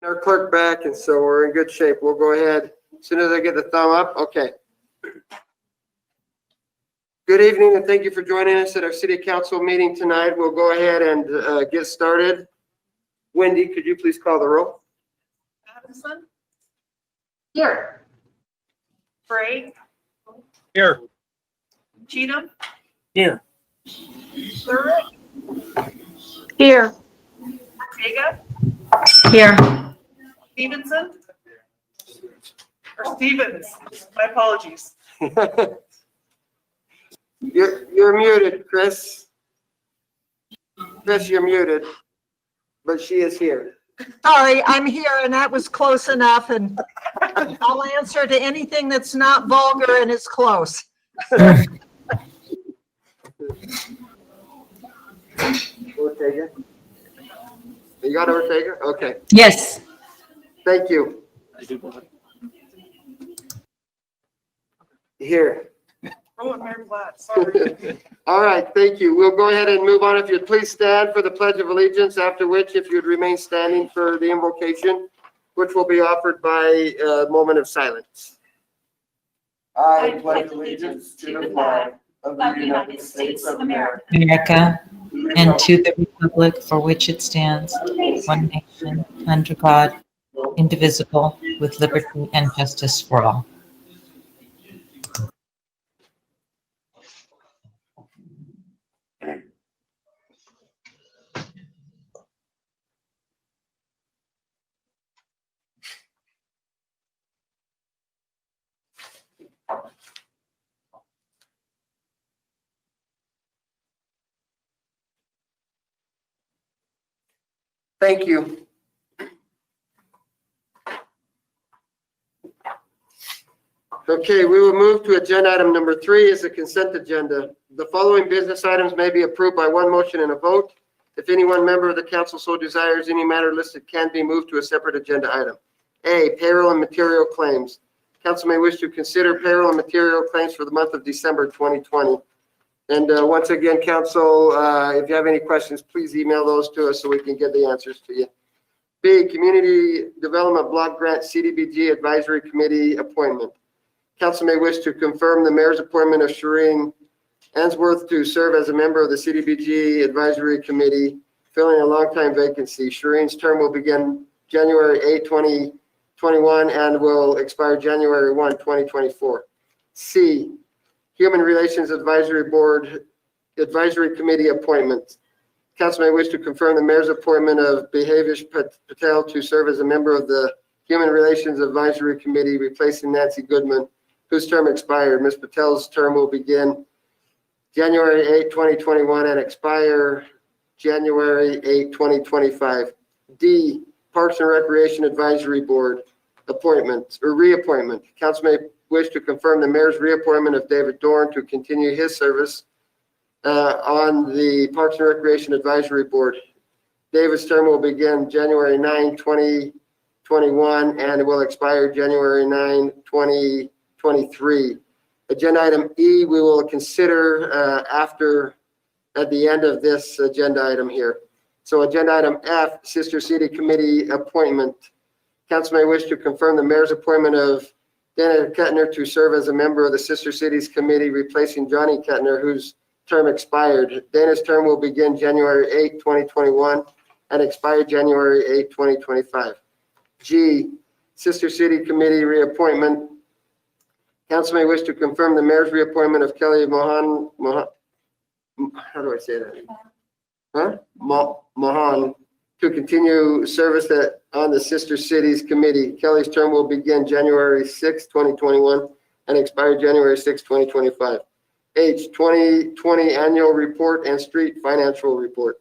Our clerk back, and so we're in good shape. We'll go ahead. As soon as I get the thumb up, okay. Good evening, and thank you for joining us at our city council meeting tonight. We'll go ahead and get started. Wendy, could you please call the roll? Adamson? Here. Bray? Here. Cheatham? Here. Thurman? Here. Ortega? Here. Stevenson? Or Stevens? My apologies. You're muted, Chris. Chris, you're muted, but she is here. Sorry, I'm here and that was close enough, and I'll answer to anything that's not vulgar and is close. Ortega? You got Ortega? Okay. Yes. Thank you. Here. Oh, Mary Platt, sorry. All right, thank you. We'll go ahead and move on. If you'd please stand for the Pledge of Allegiance, after which if you'd remain standing for the invocation, which will be offered by a moment of silence. I pledge allegiance to the flag of the United States of America and to the republic for which it stands, one nation, under God, indivisible, with liberty and justice for all. Thank you. Okay, we will move to agenda item number 3 is the consent agenda. The following business items may be approved by one motion and a vote. If any one member of the council so desires, any matter listed can be moved to a separate agenda item. A, payroll and material claims. Council may wish to consider payroll and material claims for the month of December 2020. And once again, council, if you have any questions, please email those to us so we can get the answers to you. B, Community Development Block Grant Cdbg Advisory Committee appointment. Council may wish to confirm the mayor's appointment of Shireen Answorth to serve as a member of the Cdbg Advisory Committee, filling a long-time vacancy. Shireen's term will begin January 8, 2021 and will expire January 1, 2024. C, Human Relations Advisory Board Advisory Committee appointment. Council may wish to confirm the mayor's appointment of Bhavesh Patel to serve as a member of the Human Relations Advisory Committee, replacing Nancy Goodman, whose term expired. Ms. Patel's term will begin January 8, 2021 and expire January 8, 2025. D, Parks and Recreation Advisory Board appointment or reappointment. Council may wish to confirm the mayor's reappointment of David Dorn to continue his service on the Parks and Recreation Advisory Board. David's term will begin January 9, 2021 and will expire January 9, 2023. Agenda item E, we will consider at the end of this agenda item here. So agenda item F, Sister City Committee appointment. Council may wish to confirm the mayor's appointment of Dana Kettner to serve as a member of the Sister Cities Committee, replacing Johnny Kettner, whose term expired. Dana's term will begin January 8, 2021 and expire January 8, 2025. G, Sister City Committee reappointment. Council may wish to confirm the mayor's reappointment of Kelly Mohan, how do I say that? Huh? Mohan to continue service on the Sister Cities Committee. Kelly's term will begin January 6, 2021 and expire January 6, 2025. H, 2020 Annual Report and Street Financial Report.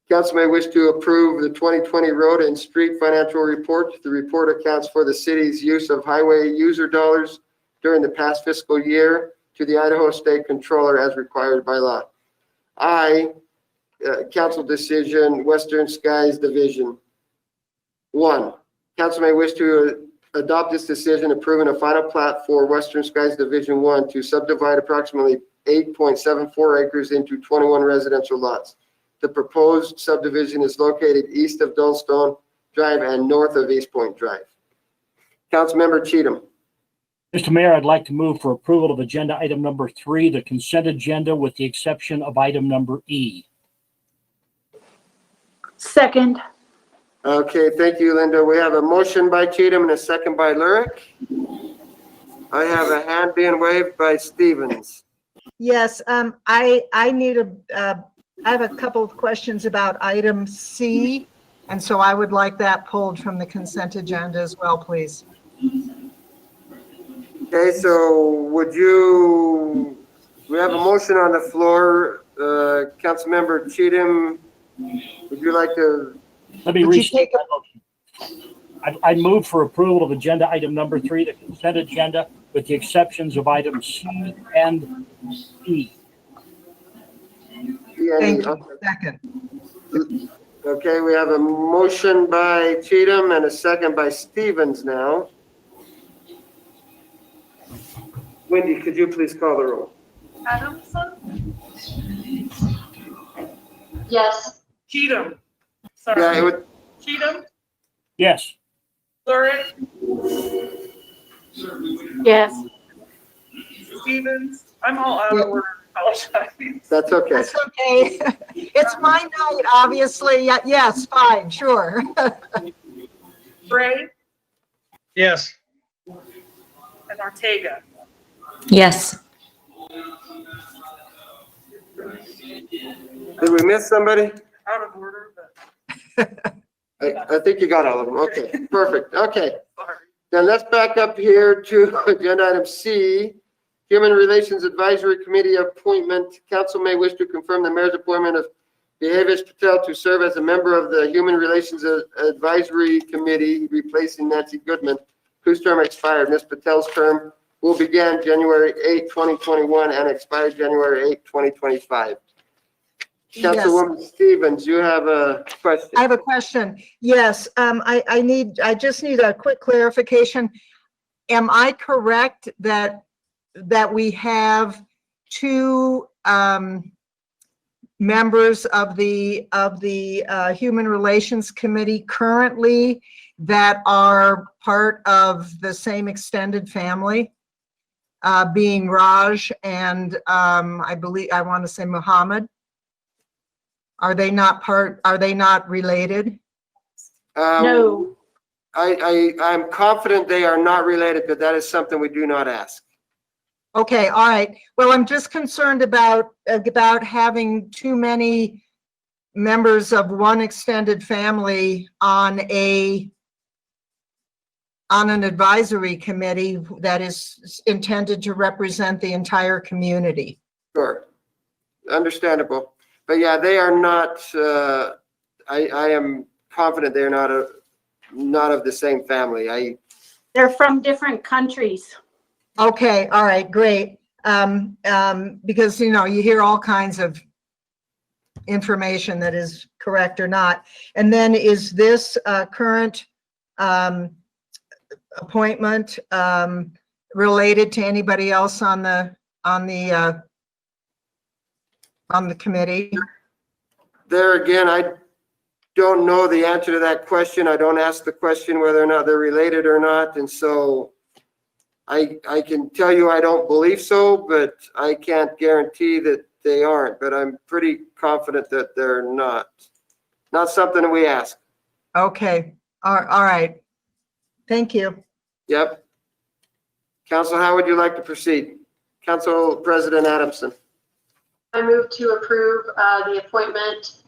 Council may wish to approve the 2020 Road and Street Financial Report. The report accounts for the city's use of highway user dollars during the past fiscal year to the Idaho State Controller as required by law. I, Council Decision, Western Skies Division. 1, Council may wish to adopt this decision approving a final plat for Western Skies Division 1 to subdivide approximately 8.74 acres into 21 residential lots. The proposed subdivision is located east of Dullstone Drive and north of East Point Drive. Councilmember Cheatham. Mr. Mayor, I'd like to move for approval of agenda item number 3, the consent agenda, with the exception of item number E. Second. Okay, thank you, Linda. We have a motion by Cheatham and a second by Lurick. I have a hand being waved by Stevens. Yes, I have a couple of questions about item C, and so I would like that pulled from the consent agenda as well, please. Okay, so we have a motion on the floor. Councilmember Cheatham, would you like to? Let me Would you restate take my motion. I move for approval of agenda item number 3, the consent agenda, with the exceptions of items C and E. Thank you. Second. Okay, we have a motion by Cheatham and a second by Stevens now. Wendy, could you please call the roll? Adamson, Yes. Cheatham. Yeah, Sorry. it would, Cheatham, Yes. Lurick, Yes. Stevens. I'm all out of order. Apologize. that's okay. That's okay. It's my night, obviously. Yes, fine, sure. Gray Yes. and Ortega. Yes. Did we miss somebody? Out of order, but I think you got all of them. Okay, perfect. Okay. sorry. Then let's back up here to agenda item C, Human Relations Advisory Committee appointment. Council may wish to confirm the mayor's appointment of Behavish Patel to serve as a member of the Human Relations Advisory Committee, replacing Nancy Goodman, whose term expired. Ms. Patel's term will begin January 8, 2021 and expire January 8, 2025. Yes. Councilwoman Stevens, you have a question. I have a question. Yes, I just need a quick clarification. Am I correct that we have two members of the Human Relations Committee currently that are part of the same extended family, being Raj and I want to say Muhammad? Are they not related? No. I'm confident they are not related, but that is something we do not ask. Okay, all right. Well, I'm just concerned about having too many members of one extended family on an advisory committee that is intended to represent the entire community. Sure, understandable. But yeah, they are not, I am confident they're not of the same family. They're from different countries. Okay, all right, great. Because, you hear all kinds of information that is correct or not. And then is this current appointment related to anybody else on the committee? There again, I don't know the answer to that question. I don't ask the question whether or not they're related or not. And so I can tell you I don't believe so, but I can't guarantee that they aren't. But I'm pretty confident that they're not. Not something that we ask. Okay, all right. Thank you. Yep. Council, how would you like to proceed? Council President Adamson. I move to approve the appointment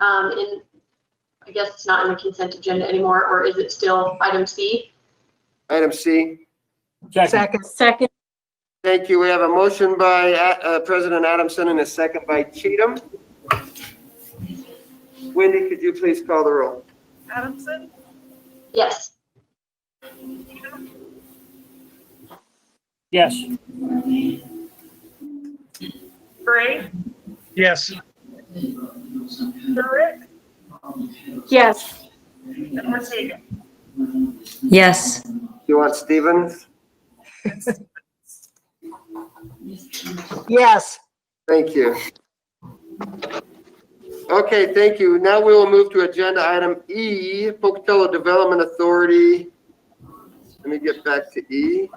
I guess it's not in the consent agenda anymore, or is it still item C? Item C. Second. Second. Thank you. We have a motion by President Adamson and a second by Cheatham. Wendy, could you please call the roll? Adamson, Yes. Cheatham, Yes. Gray, Yes. Lurick, Yes. and Ortega. Yes. You want Stevens? Yes. Thank you. Okay, thank you. Now we will move to agenda item E, Pocatello Development Authority. Let me get back to E.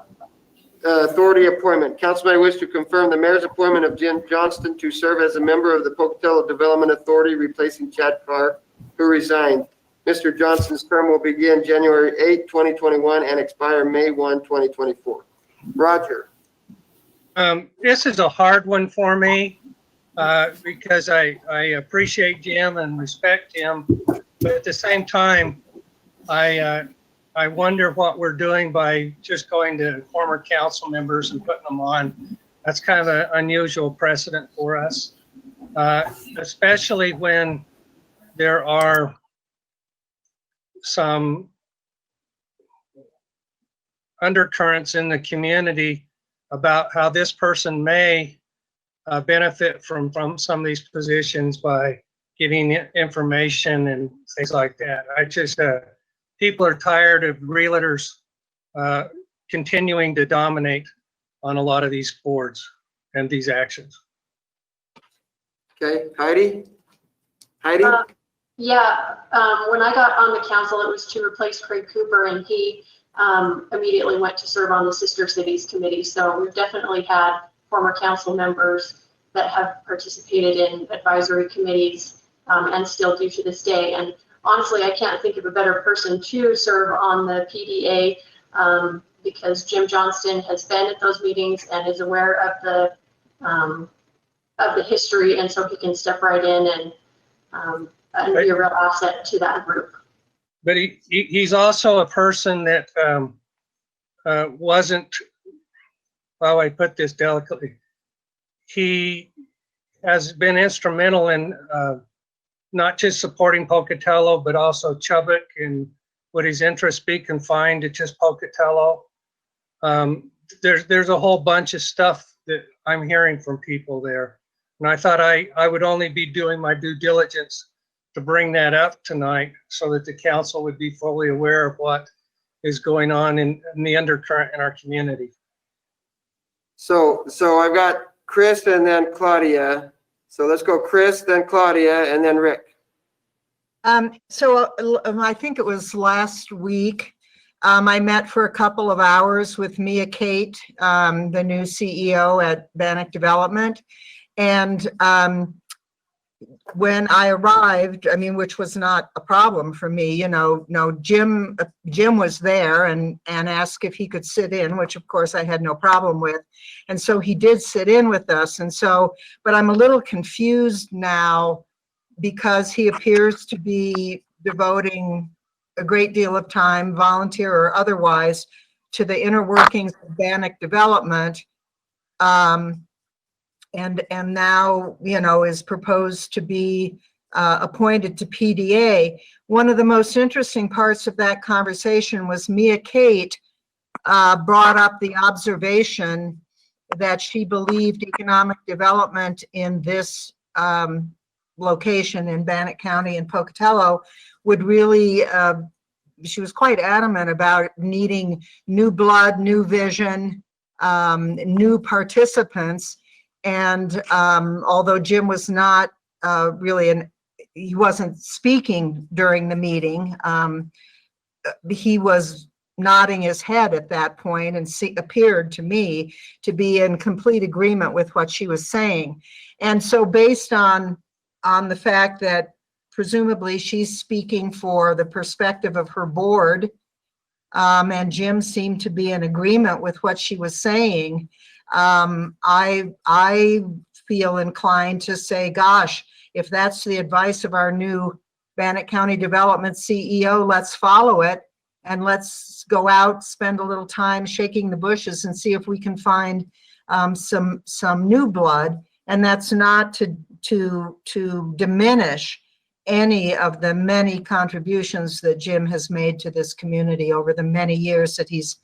Authority appointment. Council may wish to confirm the mayor's appointment of Jim Johnston to serve as a member of the Pocatello Development Authority, replacing Chad Carr, who resigned. Mr. Johnston's term will begin January 8, 2021 and expire May 1, 2024. Roger. This is a hard one for me because I appreciate Jim and respect him, but at the same time, I wonder what we're doing by just going to former council members and putting them on. That's kind of an unusual precedent for us, especially when there are some undercurrents in the community about how this person may benefit from some of these positions by giving information and things like that. I just, people are tired of realtors continuing to dominate on a lot of these boards and these actions. Okay, Heidi? Heidi? Yeah, when I got on the council, it was to replace Craig Cooper, and he immediately went to serve on the Sister Cities Committee. So we've definitely had former council members that have participated in advisory committees and still do to this day. And honestly, I can't think of a better person to serve on the PDA because Jim Johnston has been at those meetings and is aware of the history, and so he can step right in and be a real asset to that group. But he's also a person that wasn't, well, I put this delicately, he has been instrumental in not just supporting Pocatello, but also Chubbuck, and would his interest be confined to just Pocatello? There's a whole bunch of stuff that I'm hearing from people there. And I thought I would only be doing my due diligence to bring that up tonight so that the council would be fully aware of what is going on in the undercurrent in our community. So I've got Chris and then Claudia. So let's go Chris, then Claudia, and then Rick. So I think it was last week, I met for a couple of hours with Mia Kate, the new CEO at Bannock Development. And when I arrived, I mean, which was not a problem for me, you know, no, Jim was there and asked if he could sit in, which of course I had no problem with. And so he did sit in with us. And so, but I'm a little confused now because he appears to be devoting a great deal of time, volunteer or otherwise, to the inner workings of Bannock Development. And now, you know, is proposed to be appointed to PDA. One of the most interesting parts of that conversation was Mia Kate brought up the observation that she believed economic development in this location in Bannock County and Pocatello would really, she was quite adamant about needing new blood, new vision, new participants. And although Jim was not really he wasn't speaking during the meeting, he was nodding his head at that point and appeared to me to be in complete agreement with what she was saying. And so based on the fact that presumably she's speaking for the perspective of her board, and Jim seemed to be in agreement with what she was saying, I feel inclined to say, gosh, if that's the advice of our new Bannock County Development CEO, let's follow it and let's go out, spend a little time shaking the bushes and see if we can find some new blood. And that's not to diminish any of the many contributions that Jim has made to this community over the many years that he's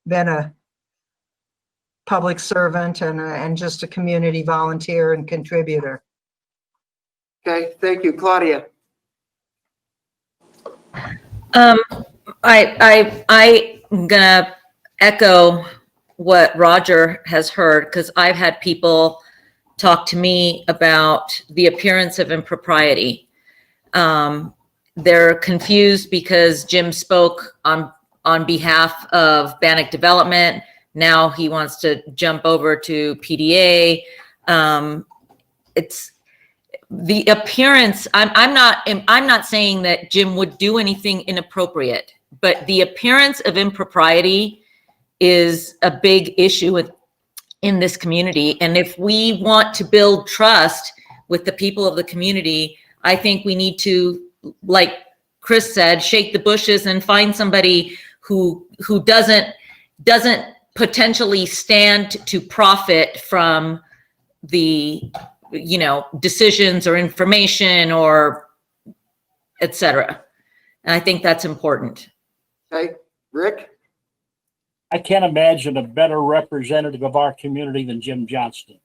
been a public servant and just a community volunteer and contributor. Okay, thank you. Claudia. I'm gonna echo what Roger has heard, because I've had people talked to me about the appearance of impropriety. They're confused because Jim spoke on behalf of Bannock Development. Now he wants to jump over to PDA. It's the appearance. I'm not saying that Jim would do anything inappropriate, but the appearance of impropriety is a big issue in this community. And if we want to build trust with the people of the community, I think we need to, like Chris said, shake the bushes and find somebody who doesn't potentially stand to profit from the, decisions or information or et cetera. And I think that's important. Okay, Rick? I can't imagine a better representative of our community than Jim Johnston.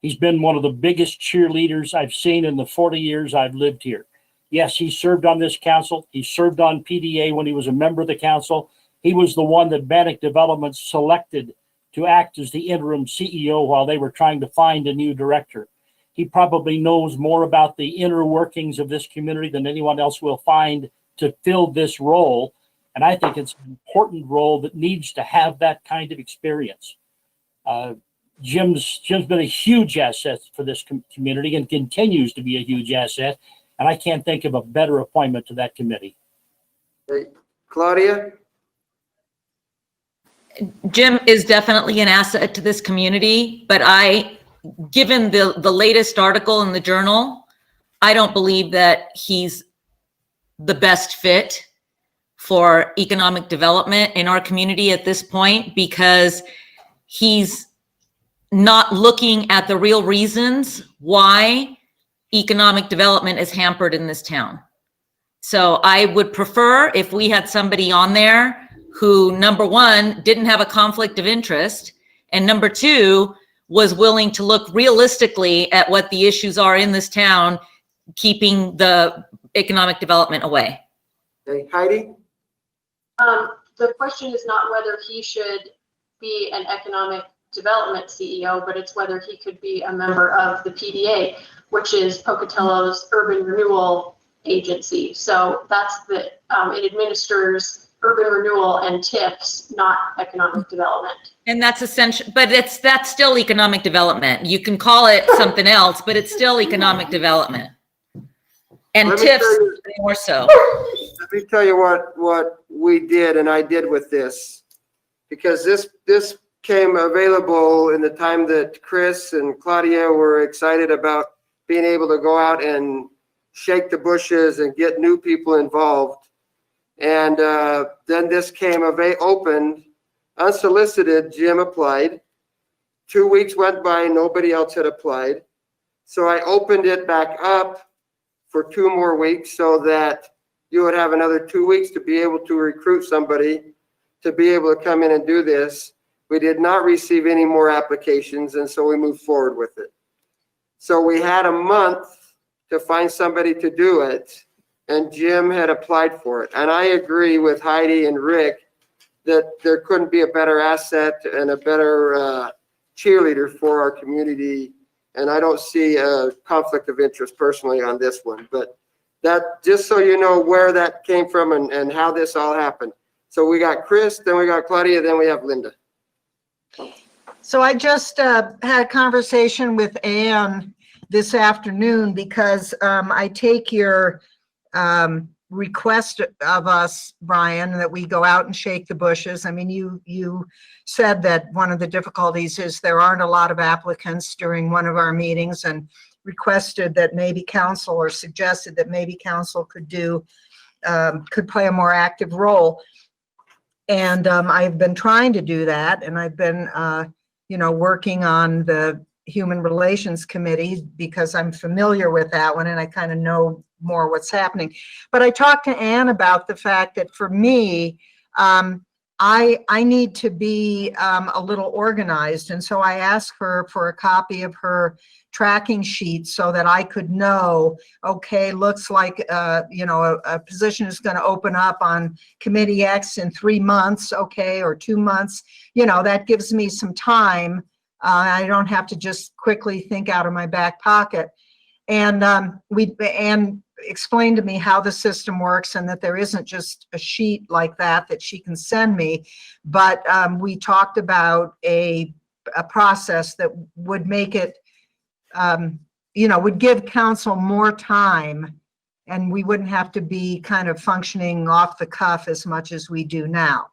He's been one of the biggest cheerleaders I've seen in the 40 years I've lived here. Yes, he served on this council. He served on PDA when he was a member of the council. He was the one that Bannock Development selected to act as the interim CEO while they were trying to find a new director. He probably knows more about the inner workings of this community than anyone else will find to fill this role. And I think it's an important role that needs to have that kind of experience. Jim's been a huge asset for this community and continues to be a huge asset. And I can't think of a better appointment to that committee. Okay. Claudia? Jim is definitely an asset to this community, but given the latest article in the Journal, I don't believe that he's the best fit for economic development in our community at this point, because he's not looking at the real reasons why economic development is hampered in this town. So I would prefer if we had somebody on there who, number one, didn't have a conflict of interest, and number two, was willing to look realistically at what the issues are in this town, keeping the economic development away. Okay, Heidi? The question is not whether he should be an economic development CEO, but it's whether he could be a member of the PDA, which is Pocatello's urban renewal agency. So that's it administers urban renewal and TIFs, not economic development. And that's essential, but that's still economic development. You can call it something else, but it's still economic development. And Let me TIFs tell you- more so. Let me tell you what we did and I did with this, because this came available in the time that Chris and Claudia were excited about being able to go out and shake the bushes and get new people involved. And then this came opened, unsolicited. Jim applied. 2 weeks went by, nobody else had applied. So I opened it back up for 2 more weeks so that you would have another 2 weeks to be able to recruit somebody to be able to come in and do this. We did not receive any more applications, and so we moved forward with it. So we had a month to find somebody to do it, and Jim had applied for it. And I agree with Heidi and Rick that there couldn't be a better asset and a better cheerleader for our community. And I don't see a conflict of interest personally on this one, but that, just so you know where that came from and how this all happened. So we got Chris, then we got Claudia, then we have Linda. So I just had a conversation with Ann this afternoon because I take your request of us, Brian, that we go out and shake the bushes. I mean, you said that one of the difficulties is there aren't a lot of applicants during one of our meetings, and requested that maybe council, or suggested that maybe council could play a more active role. And I've been trying to do that, and I've been working on the Human Relations Committee because I'm familiar with that one and I kind of know more what's happening. But I talked to Ann about the fact that for me, I need to be a little organized. And so I asked her for a copy of her tracking sheet so that I could know, okay, looks like, a position is going to open up on Committee X in 3 months, okay, or 2 months. That gives me some time I don't have to just quickly think out of my back pocket. And Anne explained to me how the system works and that there isn't just a sheet like that she can send me, but we talked about a process that would make it, would give council more time, and we wouldn't have to be kind of functioning off the cuff as much as we do now.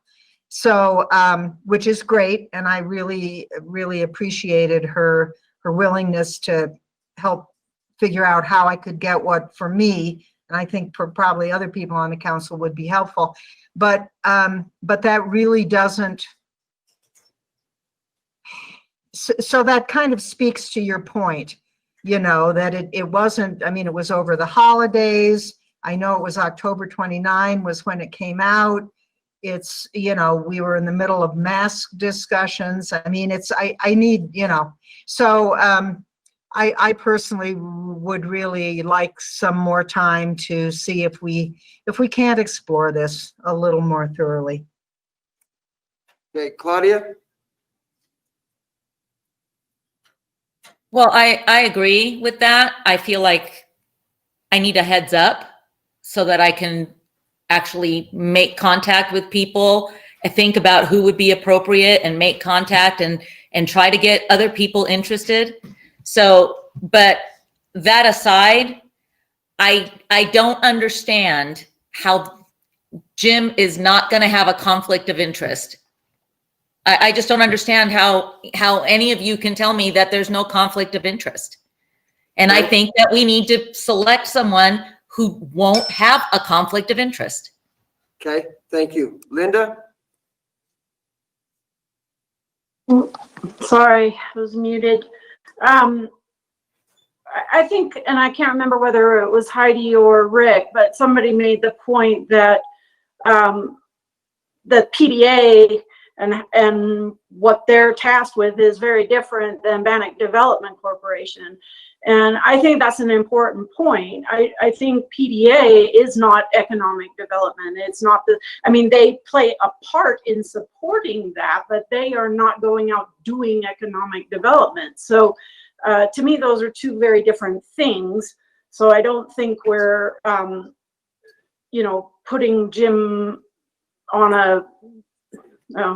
So, which is great, and I really, really appreciated her willingness to help figure out how I could get what for me, and I think for probably other people on the council would be helpful. But that really doesn't. So that kind of speaks to your point, that it wasn't, I mean, it was over the holidays. I know it was October 29 was when it came out. It's, we were in the middle of mask discussions. I mean, I need, so I personally would really like some more time to see if we can't explore this a little more thoroughly. Okay, Claudia? Well, I agree with that. I feel like I need a heads up so that I can actually make contact with people, think about who would be appropriate and make contact and try to get other people interested. So, but that aside, I don't understand how Jim is not going to have a conflict of interest. I just don't understand how any of you can tell me that there's no conflict of interest. And I think that we need to select someone who won't have a conflict of interest. Okay, thank you. Linda? Sorry, I was muted. I think, and I can't remember whether it was Heidi or Rick, but somebody made the point that the PDA and what they're tasked with is very different than Bannock Development Corporation. And I think that's an important point. I think PDA is not economic development. It's not they play a part in supporting that, but they are not going out doing economic development. So to me, those are two very different things. So I don't think we're, putting Jim on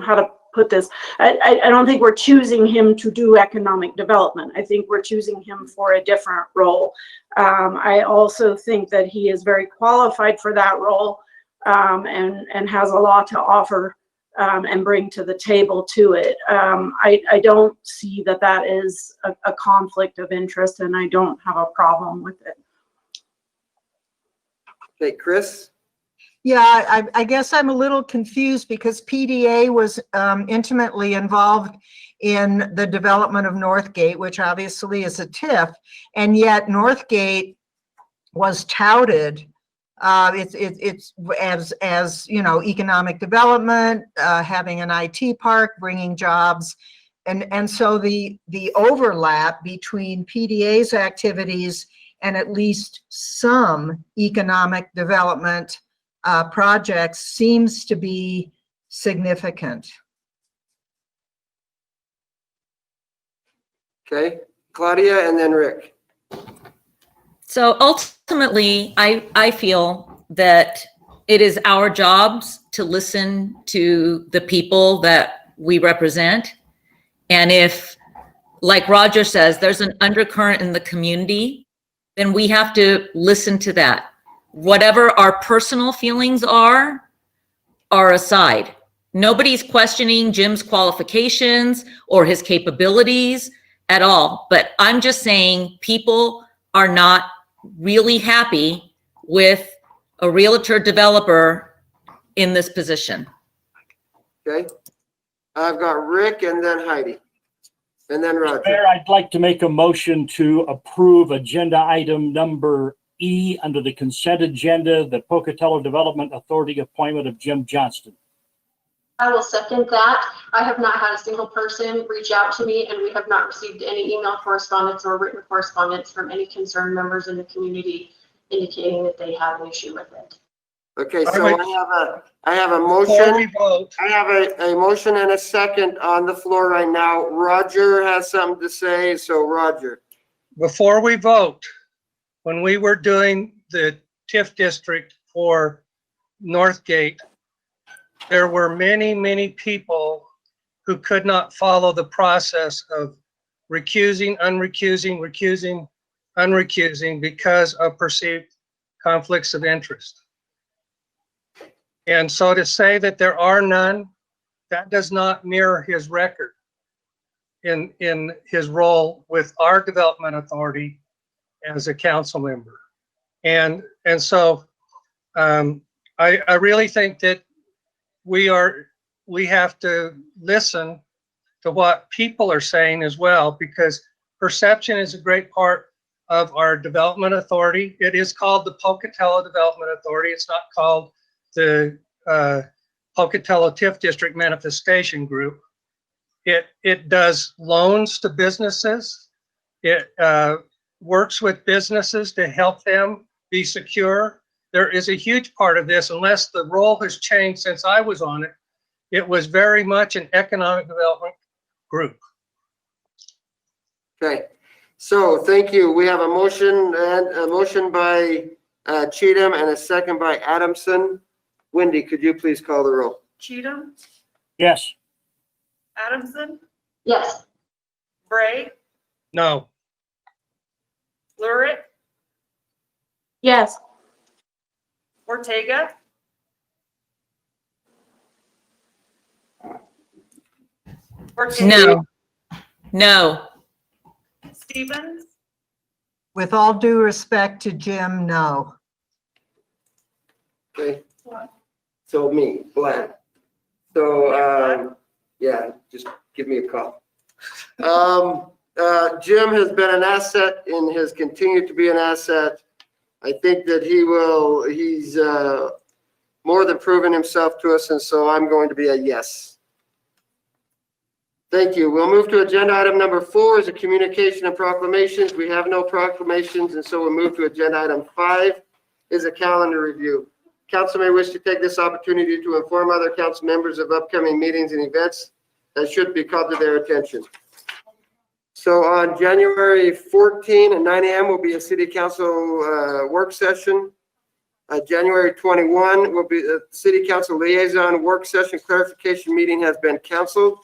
how to put this. I don't think we're choosing him to do economic development. I think we're choosing him for a different role. I also think that he is very qualified for that role and has a lot to offer and bring to the table to it. I don't see that is a conflict of interest, and I don't have a problem with it. Okay, Chris? Yeah, I guess I'm a little confused because PDA was intimately involved in the development of Northgate, which obviously is a TIF, and yet Northgate was touted it's as economic development, having an IT park, bringing jobs, and so the overlap between PDA's activities and at least some economic development projects seems to be significant. Okay, Claudia and then Rick. So ultimately, I feel that it is our jobs to listen to the people that we represent. And if, like Roger says, there's an undercurrent in the community, then we have to listen to that. Whatever our personal feelings are aside. Nobody's questioning Jim's qualifications or his capabilities at all. But I'm just saying people are not really happy with a realtor developer in this position. Okay, I've got Rick and then Heidi and then Roger. Mayor, I'd like to make a motion to approve agenda item number E under the consent agenda, the Pocatello Development Authority appointment of Jim Johnston. I will second that. I have not had a single person reach out to me, and we have not received any email correspondence or written correspondence from any concerned members in the community indicating that they have an issue with it. Okay, I so would- I have a Before we motion. vote, I have a motion and a second on the floor right now. Roger has something to say, so Roger. before we vote, when we were doing the TIF district for Northgate, there were many, many people who could not follow the process of recusing, unrecusing because of perceived conflicts of interest. And so to say that there are none, that does not mirror his record in his role with our development authority as a council member. And so I really think that we have to listen to what people are saying as well, because perception is a great part of our development authority. It is called the Pocatello Development Authority. It's not called the Pocatello TIF District Manifestation Group. It does loans to businesses. It works with businesses to help them be secure. There is a huge part of this, unless the role has changed since I was on it. It was very much an economic development group. Okay, so thank you. We have a motion by Cheatham and a second by Adamson. Wendy, could you please call the roll? Cheatham, Yes. Adamson, Yes. Bray, No, Lurick, Yes. Ortega, No, no. Stevens, With all due respect to Jim, no. Okay, so me, Bland. So, yeah, just give me a call. Jim has been an asset and has continued to be an asset. I think that he's more than proven himself to us, and so I'm going to be a yes. Thank you. We'll move to agenda item number 4 is a communication and proclamations. We have no proclamations, and so we'll move to agenda item 5 is a calendar review. Council may wish to take this opportunity to inform other council members of upcoming meetings and events that should be called to their attention. So on January 14 at 9 a.m. will be a city council work session. January 21 will be a city council liaison work session. Clarification meeting has been canceled.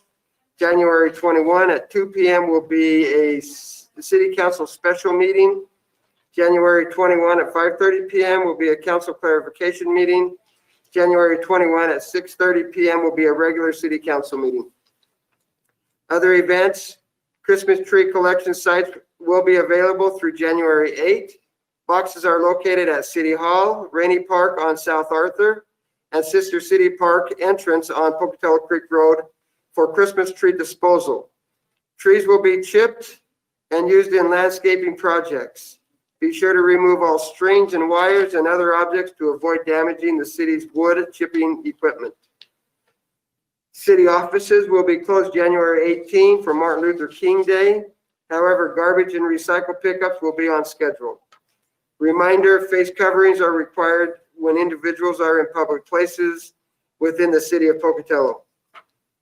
January 21 at 2 p.m. will be a city council special meeting. January 21 at 5:30 p.m. will be a council clarification meeting. January 21 at 6:30 p.m. will be a regular city council meeting. Other events, Christmas tree collection sites will be available through January 8th. Boxes are located at City Hall, Rainy Park on South Arthur, and Sister City Park entrance on Pocatello Creek Road for Christmas tree disposal. Trees will be chipped and used in landscaping projects. Be sure to remove all strings and wires and other objects to avoid damaging the city's wood chipping equipment. City offices will be closed January 18 for Martin Luther King Day. However, garbage and recycle pickups will be on schedule. Reminder, face coverings are required when individuals are in public places within the city of Pocatello.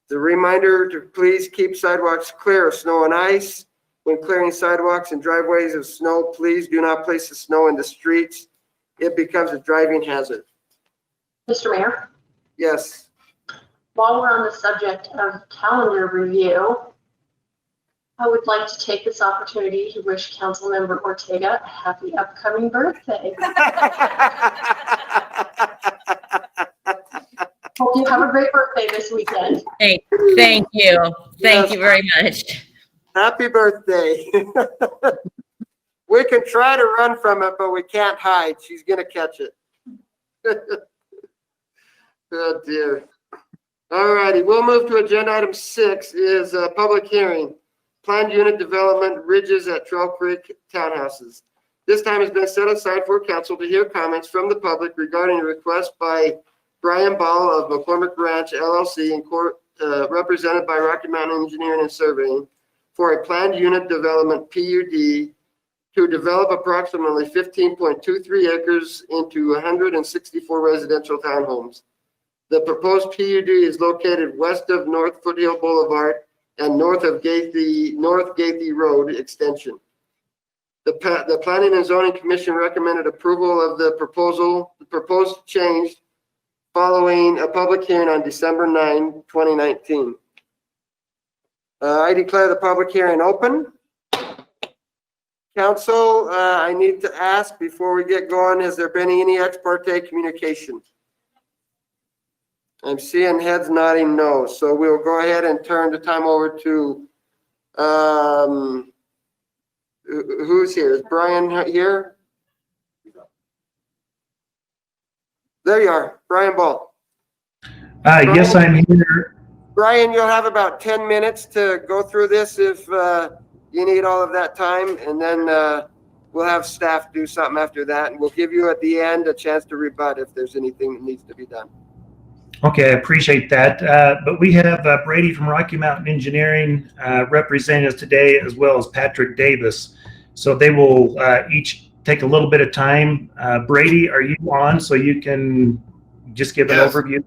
The reminder to please keep sidewalks clear of snow and ice. When clearing sidewalks and driveways of snow, please do not place the snow in the streets. It becomes a driving hazard. Mr. Mayor, Yes. while we're on the subject of calendar review, I would like to take this opportunity to wish Councilmember Ortega a happy upcoming birthday. Hope you have a great birthday this weekend. Thank you. Thank Yes. you very much. Happy birthday. We can try to run from it, but we can't hide. She's going to catch it. Oh, dear. All righty, we'll move to agenda item 6 is a public hearing. Planned unit development ridges at Trail Creek Townhouses. This time has been set aside for council to hear comments from the public regarding a request by Brian Ball of McCormick Ranch LLC in court, represented by Rocky Mountain Engineering and Surveying for a planned unit development PUD to develop approximately 15.23 acres into 164 residential townhomes. The proposed PUD is located west of North Foothill Boulevard and north of North Gaethie Road extension. The Planning and Zoning Commission recommended approval of the proposed change following a public hearing on December 9, 2019. I declare the public hearing open. Council, I need to ask before we get going, has there been any ex parte communication? I'm seeing heads nodding no, so we'll go ahead and turn the time over to, who's here? Is Brian here? There you are, Brian Ball. Yes, I'm here. Brian, you'll have about 10 minutes to go through this if you need all of that time, and then we'll have staff do something after that, and we'll give you at the end a chance to rebut if there's anything that needs to be done. Okay, I appreciate that. But we have Brady from Rocky Mountain Engineering representing us today, as well as Patrick Davis. So they will each take a little bit of time. Brady, are you on so you can just give an overview?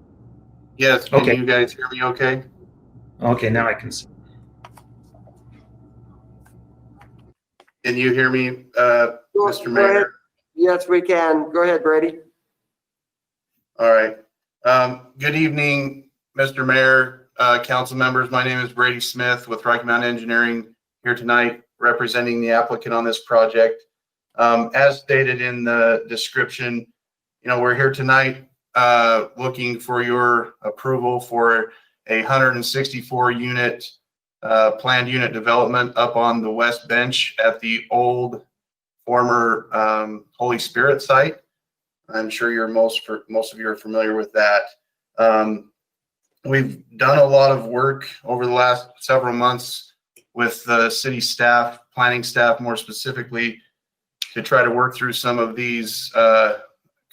Yes. Can you guys hear me okay? Okay, now I can see. Can you hear me, Mr. Mayor? Yes, we can. Go ahead, Brady. All right. Good evening, Mr. Mayor, council members. My name is Brady Smith with Rocky Mountain Engineering, here tonight representing the applicant on this project. As stated in the description, we're here tonight looking for your approval for a 164 unit planned unit development up on the west bench at the old former Holy Spirit site. I'm sure most of you are familiar with that. We've done a lot of work over the last several months with the city staff, planning staff more specifically, to try to work through some of these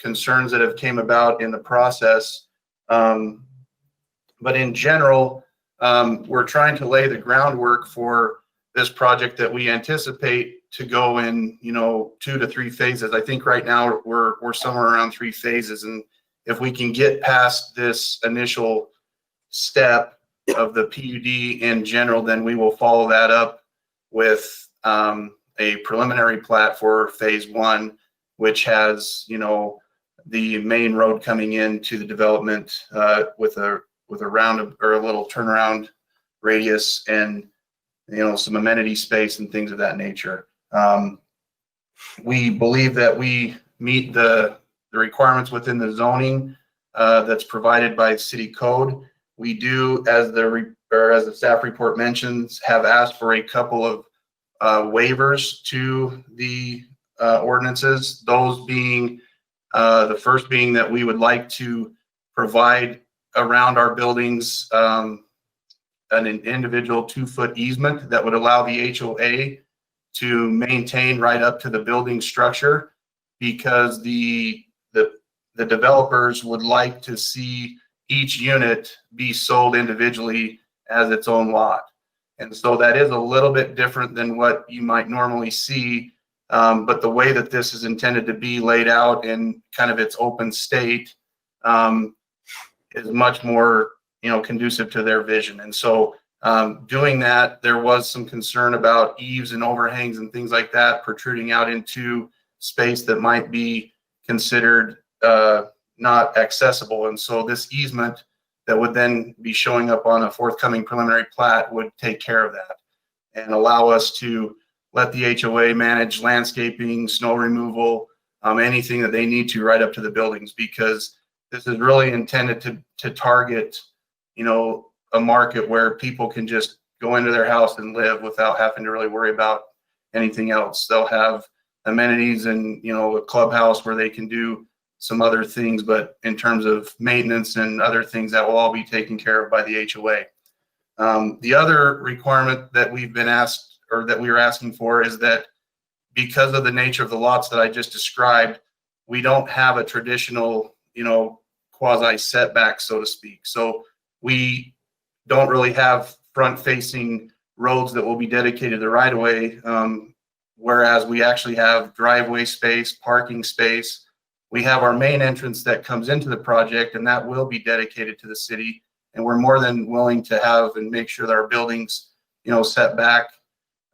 concerns that have came about in the process. But in general, we're trying to lay the groundwork for this project that we anticipate to go in, 2 to 3 phases. I think right now we're somewhere around 3 phases. And if we can get past this initial step of the PUD in general, then we will follow that up with a preliminary plat for phase 1, which has, the main road coming into the development with a round or a little turnaround radius and some amenity space and things of that nature. We believe that we meet the requirements within the zoning that's provided by city code. We do, as the staff report mentions, have asked for a couple of waivers to the ordinances. Those being the first being that we would like to provide around our buildings an individual 2-foot easement that would allow the HOA to maintain right up to the building structure, because the developers would like to see each unit be sold individually as its own lot. And so that is a little bit different than what you might normally see. But the way that this is intended to be laid out in kind of its open state is much more, conducive to their vision. And so doing that, there was some concern about eaves and overhangs and things like that protruding out into space that might be considered not accessible. And so this easement that would then be showing up on a forthcoming preliminary plat would take care of that and allow us to let the HOA manage landscaping, snow removal, anything that they need to right up to the buildings, because this is really intended to target, a market where people can just go into their house and live without having to really worry about anything else. They'll have amenities and, a clubhouse where they can do some other things, but in terms of maintenance and other things, that will all be taken care of by the HOA. The other requirement that we've been asked, or that we are asking for, is that because of the nature of the lots that I just described, we don't have a traditional, quasi setback, so to speak. So we don't really have front facing roads that will be dedicated to right of way. whereas we actually have driveway space, parking space. We have our main entrance that comes into the project, and that will be dedicated to the city. And we're more than willing to have and make sure that our buildings, set back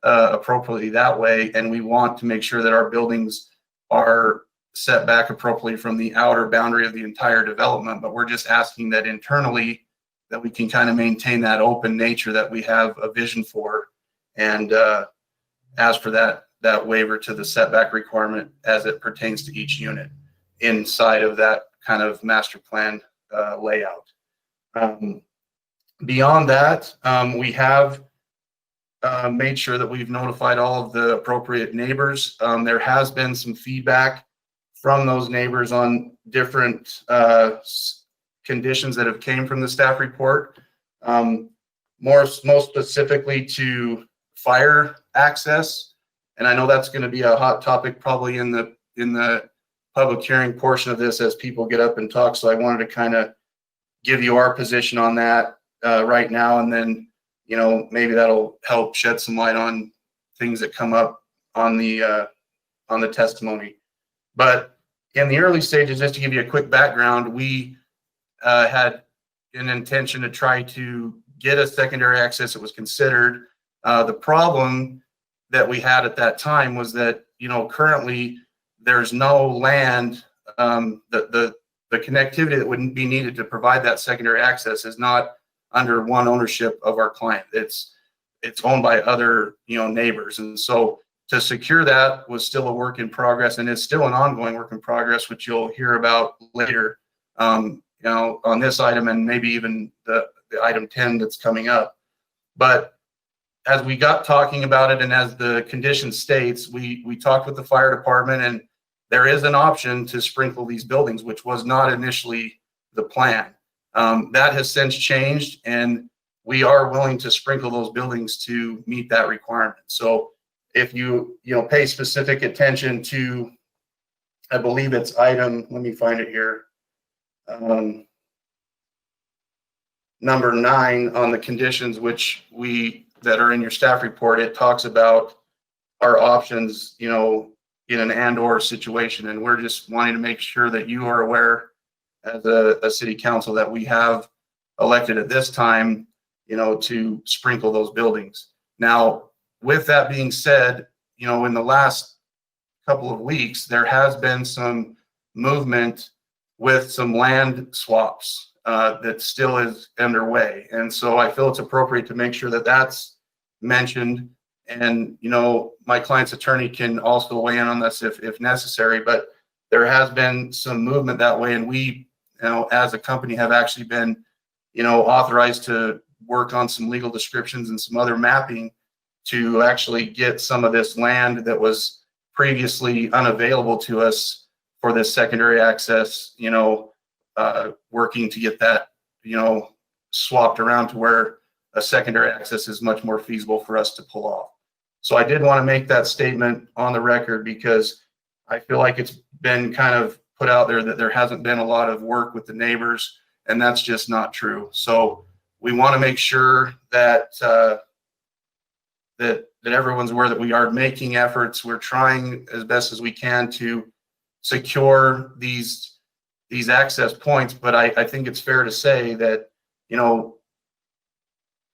appropriately that way. And we want to make sure that our buildings are set back appropriately from the outer boundary of the entire development. But we're just asking that internally that we can kind of maintain that open nature that we have a vision for, and ask for that waiver to the setback requirement as it pertains to each unit inside of that kind of master plan layout. Beyond that, we have made sure that we've notified all of the appropriate neighbors. There has been some feedback from those neighbors on different conditions that have came from the staff report, most specifically to fire access. And I know that's going to be a hot topic probably in the public hearing portion of this as people get up and talk. So I wanted to kind of give you our position on that right now, and then maybe that'll help shed some light on things that come up on the testimony. But in the early stages, just to give you a quick background, we had an intention to try to get a secondary access that was considered. The problem that we had at that time was that currently there's no land. The connectivity that wouldn't be needed to provide that secondary access is not under one ownership of our client. It's owned by other neighbors, and so to secure that was still a work in progress, and it's still an ongoing work in progress, which you'll hear about later. On this item and maybe even the item 10 that's coming up. But as we got talking about it, and as the condition states, we talked with the fire department, and there is an option to sprinkle these buildings, which was not initially the plan. That has since changed, and we are willing to sprinkle those buildings to meet that requirement. So if you pay specific attention to, I believe it's item, let me find it here, number 9 on the conditions, that are in your staff report, it talks about our options, in an and/or situation. And we're just wanting to make sure that you are aware as a city council that we have elected at this time, to sprinkle those buildings. Now, with that being said, in the last couple of weeks, there has been some movement with some land swaps that still is underway. And so I feel it's appropriate to make sure that that's mentioned. And, my client's attorney can also weigh in on this if necessary, but there has been some movement that way. And we, as a company, have actually been, authorized to work on some legal descriptions and some other mapping to actually get some of this land that was previously unavailable to us for this secondary access, working to get that, swapped around to where a secondary access is much more feasible for us to pull off. So I did want to make that statement on the record, because I feel like it's been kind of put out there that there hasn't been a lot of work with the neighbors, and that's just not true. So we want to make sure that that everyone's aware that we are making efforts. We're trying as best as we can to secure these access points, but I think it's fair to say that,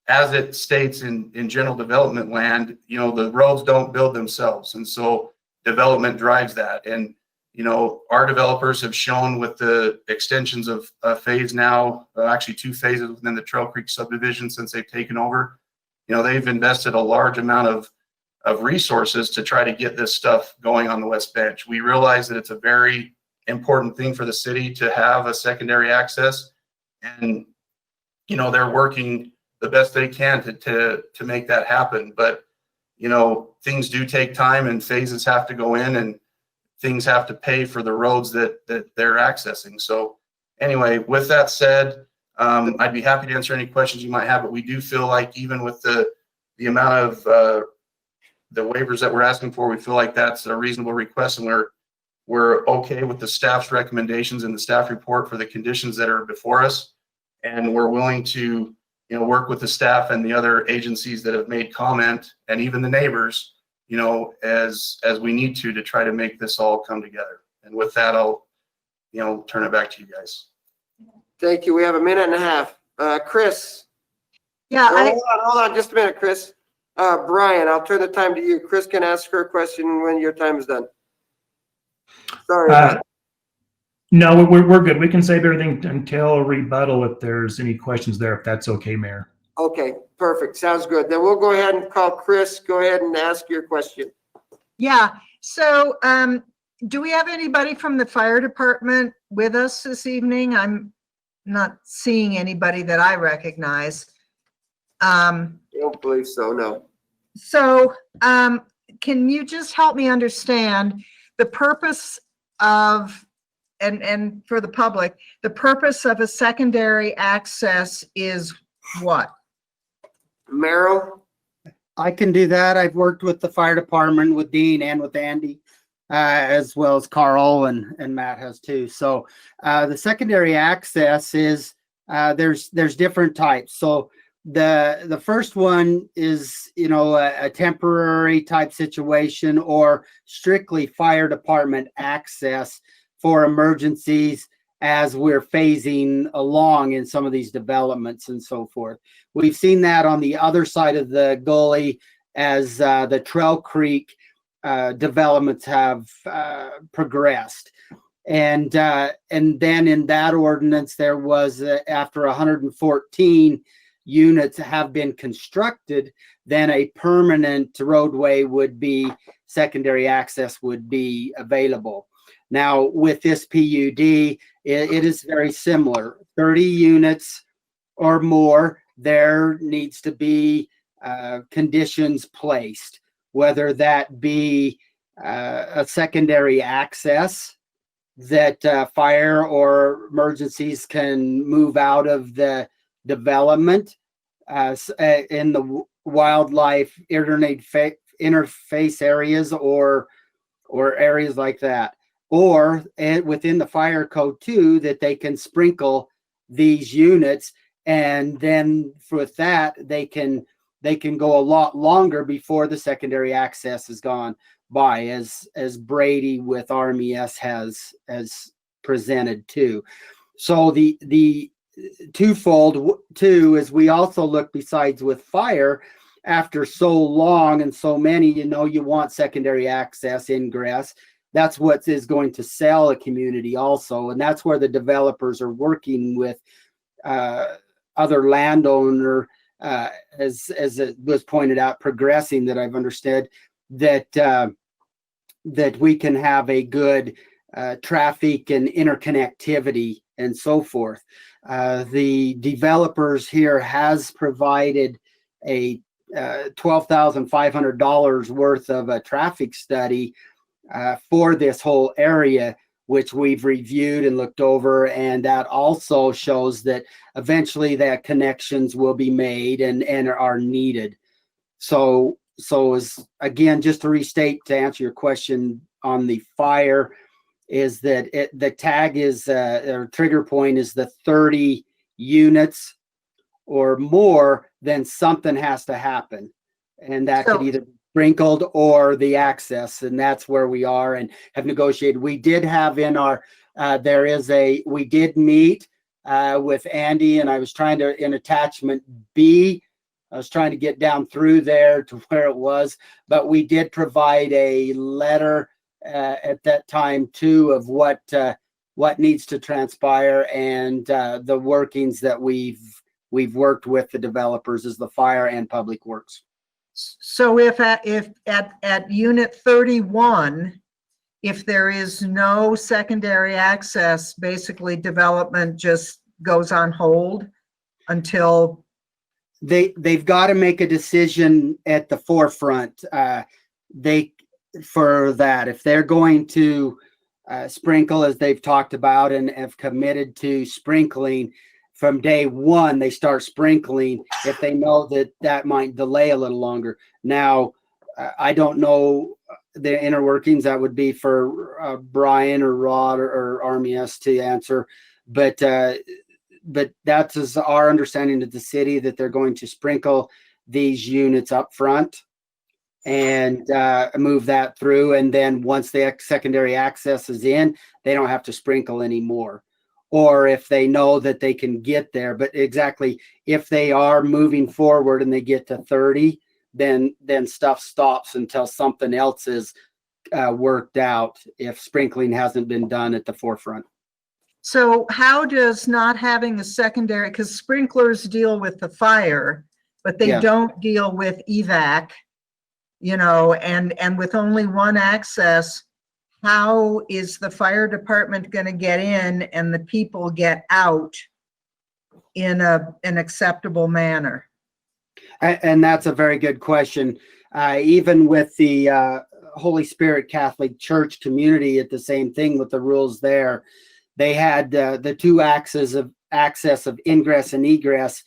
as it states in general development land, the roads don't build themselves. And so development drives that. And, our developers have shown with the extensions of a phase now, actually 2 phases within the Trail Creek subdivision since they've taken over, they've invested a large amount of resources to try to get this stuff going on the West Bench. We realize that it's a very important thing for the city to have a secondary access, and they're working the best they can to make that happen. But things do take time, and phases have to go in, and things have to pay for the roads that they're accessing. So anyway, with that said, I'd be happy to answer any questions you might have, but we do feel like even with the amount of the waivers that we're asking for, we feel like that's a reasonable request, and we're okay with the staff's recommendations in the staff report for the conditions that are before us. And we're willing to, work with the staff and the other agencies that have made comment, and even the neighbors, as we need to try to make this all come together. And with that, I'll, turn it back to you guys. Thank you. We have a minute and a half. Chris. Yeah, Hold on just a minute, Chris. Brian, I'll turn the time to you. Chris can ask her question when your time is done. Sorry. No, we're good. We can save everything until rebuttal if there's any questions there, if that's okay, Mayor. Okay, perfect. Sounds good. Then we'll go ahead and call Chris. Go ahead and ask your question. yeah. So, do we have anybody from the fire department with us this evening? I'm not seeing anybody that I recognize. I don't believe so, no. So, can you just help me understand the purpose of, and for the public, the purpose of a secondary access is what? Merrill? I can do that. I've worked with the fire department, with Dean and with Andy, as well as Carl and Matt has too. So the secondary access is, there's different types. So the first one is, a temporary type situation or strictly fire department access for emergencies as we're phasing along in some of these developments and so forth. We've seen that on the other side of the gully as the Trail Creek developments have progressed. And then in that ordinance, there was after 114 units have been constructed, then a permanent roadway would be, secondary access would be available. Now with this PUD, it is very similar. 30 units or more, there needs to be conditions placed, whether that be a secondary access that fire or emergencies can move out of the development in the wildlife interface areas or areas like that, or within the fire code too, that they can sprinkle these units, and then with that they can go a lot longer before the secondary access is gone by, as Brady with RMES has presented too. So the twofold too is we also look, besides with fire, after so long and so many, you want secondary access ingress. That's what is going to sell a community also, and that's where the developers are working with other landowner, as it was pointed out, progressing, that I've understood that we can have a good traffic and interconnectivity and so forth. The developers here has provided a $12,500 worth of a traffic study for this whole area, which we've reviewed and looked over, and that also shows that eventually that connections will be made and are needed. So as again, just to restate, to answer your question on the fire, is that the tag is or trigger point is the 30 units or more, then something has to happen, and that could either be sprinkled or the access, and that's where we are and have negotiated. We did have in our we did meet with Andy, and I was trying to, in attachment B, I was trying to get down through there to where it was, but we did provide a letter at that time too of what needs to transpire, and the workings that we've worked with the developers as the fire and public works. So if at unit 31, if there is no secondary access, basically development just goes on hold until they've got to make a decision at the forefront. For that, if they're going to sprinkle, as they've talked about and have committed to sprinkling from day one, they start sprinkling if they know that might delay a little longer. Now, I don't know the inner workings. That would be for Brian or Rod or RMES to answer, but that's our understanding of the city, that they're going to sprinkle these units up front and move that through. And then once the secondary access is in, they don't have to sprinkle anymore. Or if they know that they can get there, but exactly if they are moving forward and they get to 30, then stuff stops until something else is worked out, if sprinkling hasn't been done at the forefront. So how does not having a secondary, because sprinklers deal with the fire, but they Yeah. don't deal with evac, you know, and with only one access, how is the fire department going to get in and the people get out in an acceptable manner? And that's a very good question. Even with the Holy Spirit Catholic Church community, at the same thing with the rules there. They had the two axes of access of ingress and egress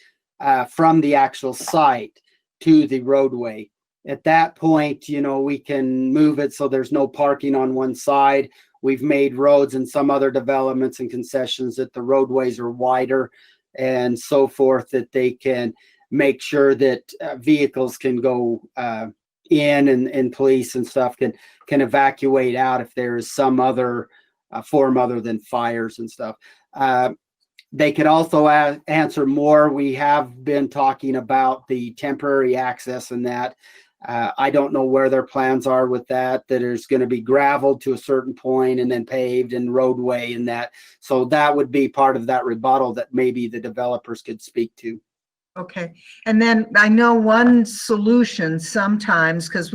from the actual site to the roadway. At that point, you know, we can move it so there's no parking on one side. We've made roads and some other developments and concessions that the roadways are wider and so forth, that they can make sure that vehicles can go in, and police and stuff can evacuate out if there is some other form other than fires and stuff. They could also answer more. We have been talking about the temporary access and that. I don't know where their plans are with that there's going to be gravelled to a certain point and then paved and roadway and that. So that would be part of that rebuttal that maybe the developers could speak to. Okay. And then I know one solution sometimes, because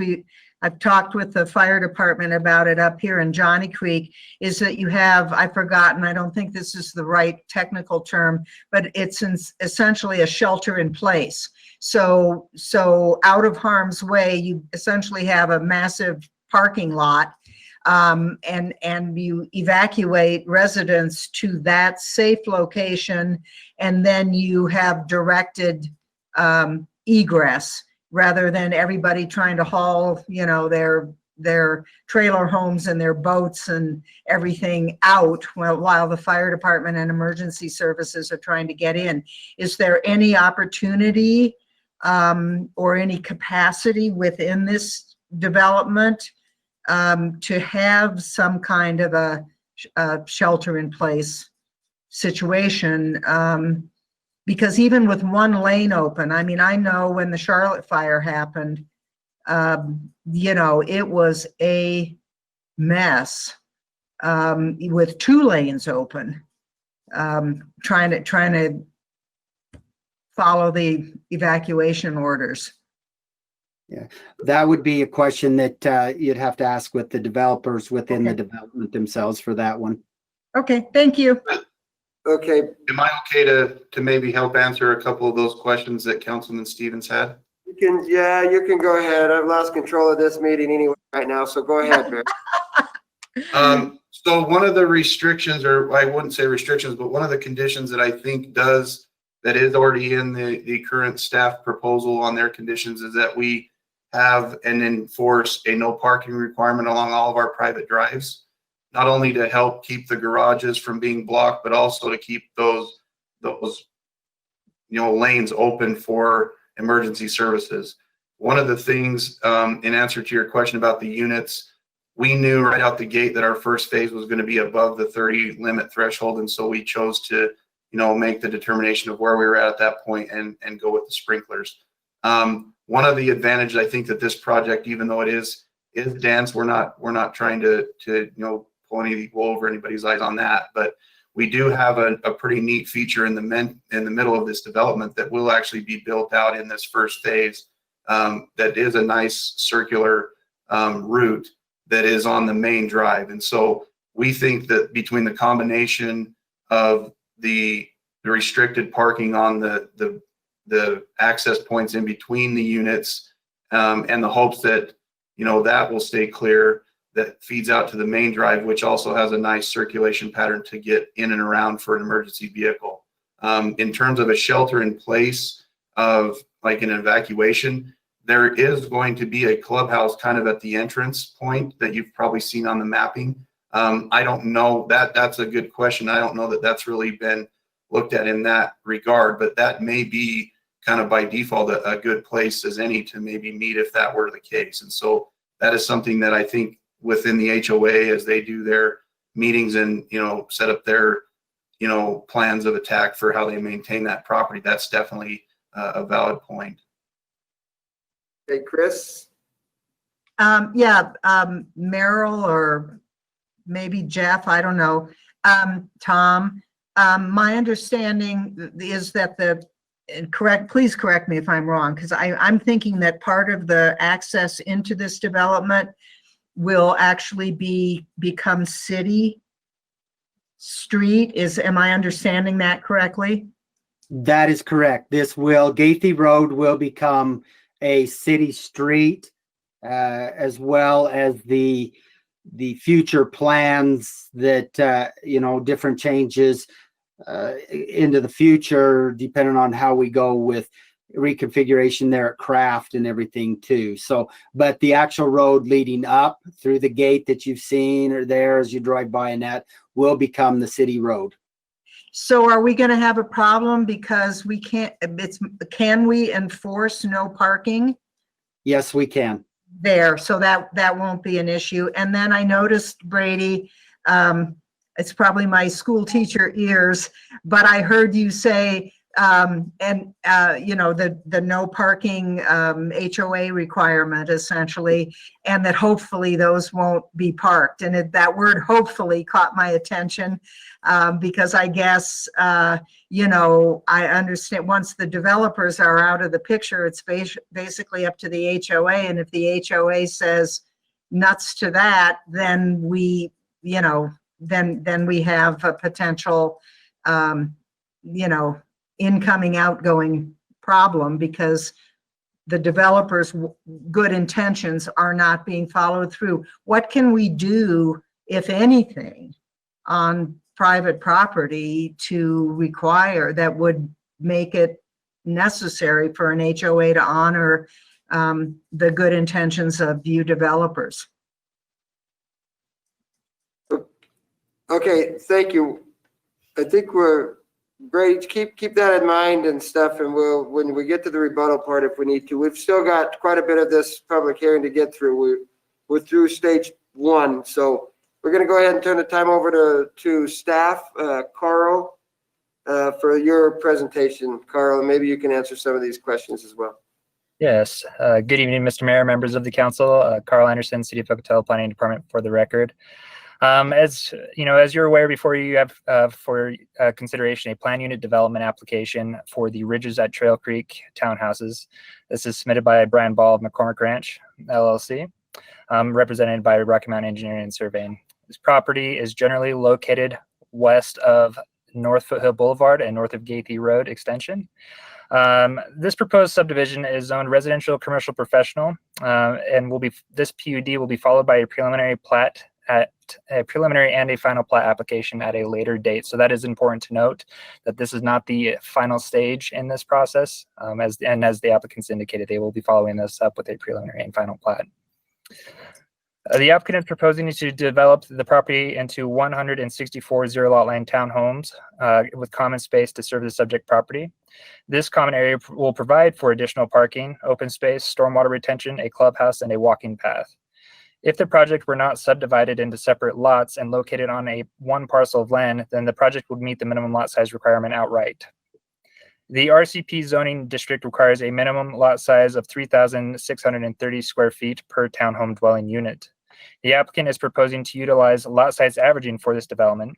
I've talked with the fire department about it up here in Johnny Creek, is that you have, I've forgotten, I don't think this is the right technical term, but it's essentially a shelter in place. So out of harm's way, you essentially have a massive parking lot, and you evacuate residents to that safe location, and then you have directed egress, rather than everybody trying to haul, you know, their trailer homes and their boats and everything out while the fire department and emergency services are trying to get in. Is there any opportunity or any capacity within this development to have some kind of a shelter in place situation? Because even with one lane open, I mean, I know when the Charlotte fire happened, you know, it was a mess with two lanes open, trying to follow the evacuation orders. Yeah, that would be a question that you'd have to ask with the developers within the development themselves for that one. Okay, thank you. Okay, Am I okay to maybe help answer a couple of those questions that Councilman Stevens had? you can go ahead. I've lost control of this meeting anyway right now, so go ahead, Barry. So one of the restrictions, or I wouldn't say restrictions, but one of the conditions that I think that is already in the current staff proposal on their conditions is that we have and enforce a no parking requirement along all of our private drives, not only to help keep the garages from being blocked, but also to keep those lanes open for emergency services. One of the things, in answer to your question about the units, we knew right out the gate that our first phase was going to be above the 30 limit threshold, and so we chose to make the determination of where we were at that point and go with the sprinklers. One of the advantages I think that this project, even though it is dense, we're not trying to pull any wool over anybody's eyes on that, but we do have a pretty neat feature in the middle of this development that will actually be built out in this first phase. That is a nice circular route that is on the main drive, and so we think that between the combination of the restricted parking on the access points in between the units, and the hopes that that will stay clear, that feeds out to the main drive, which also has a nice circulation pattern to get in and around for an emergency vehicle. In terms of a shelter in place of like an evacuation, there is going to be a clubhouse kind of at the entrance point that you've probably seen on the mapping. I don't know, that's a good question. I don't know that that's really been looked at in that regard, but that may be kind of by default a good place as any to maybe meet if that were the case. And so that is something that I think within the HOA, as they do their meetings and, set up their, plans of attack for how they maintain that property, that's definitely a valid point. Hey, Chris? Merrill or maybe Jeff, I don't know. Tom, my understanding is that please correct me if I'm wrong, because I'm thinking that part of the access into this development will actually become city street. Am I understanding that correctly? That is correct. Gaithy Road will become a city street, as well as the future plans that, different changes into the future, depending on how we go with reconfiguration there at Craft and everything too. So, but the actual road leading up through the gate that you've seen or there as you drive by, and that will become the city road. So are we going to have a problem because can we enforce no parking Yes, we can. there? So that won't be an issue. And then I noticed, Brady, it's probably my school teacher ears, but I heard you say, the no parking HOA requirement essentially, and that hopefully those won't be parked. And that word hopefully caught my attention because I guess, I understand once the developers are out of the picture, it's basically up to the HOA. And if the HOA says nuts to that, then we have a potential, incoming, outgoing problem because the developers' good intentions are not being followed through. What can we do, if anything, on private property to require that would make it necessary for an HOA to honor the good intentions of you developers? Okay, thank you. I think Brady, keep that in mind and stuff, and when we get to the rebuttal part, if we need to. We've still got quite a bit of this public hearing to get through. We're through stage 1, so we're going to go ahead and turn the time over to staff. Carl, for your presentation. Carl, maybe you can answer some of these questions as well. Yes. Good evening, Mr. Mayor, members of the council. Carl Anderson, City of Pocatello Planning Department, for the record. As you're aware, before you have for consideration a plan unit development application for the Ridges at Trail Creek townhouses. This is submitted by Brian Ball of McCormick Ranch, LLC, represented by Rocky Mountain Engineering and Surveying. This property is generally located west of North Foothill Boulevard and north of Gaithy Road extension. This proposed subdivision is zoned residential, commercial, professional, and this PUD will be followed by a preliminary plat at a preliminary and a final plat application at a later date. So that is important to note that this is not the final stage in this process. As the applicants indicated, they will be following this up with a preliminary and final plat. The applicant is proposing to develop the property into 164 zero-lot line townhomes with common space to serve the subject property. This common area will provide for additional parking, open space, stormwater retention, a clubhouse, and a walking path. If the project were not subdivided into separate lots and located on one parcel of land, then the project would meet the minimum lot size requirement outright. The RCP zoning district requires a minimum lot size of 3,630 square feet per townhome dwelling unit. The applicant is proposing to utilize lot size averaging for this development.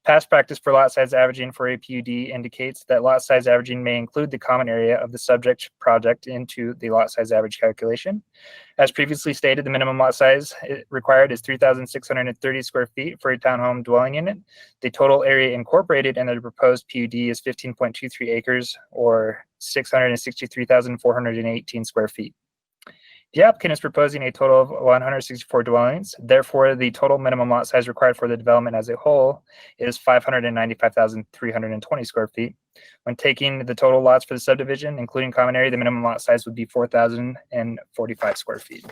Past practice for lot size averaging for a PUD indicates that lot size averaging may include the common area of the subject project into the lot size average calculation. As previously stated, the minimum lot size required is 3,630 square feet for a townhome dwelling unit. The total area incorporated in the proposed PUD is 15.23 acres or 663,418 square feet. The applicant is proposing a total of 164 dwellings. Therefore, the total minimum lot size required for the development as a whole is 595,320 square feet. When taking the total lots for the subdivision, including common area, the minimum lot size would be 4,045 square feet.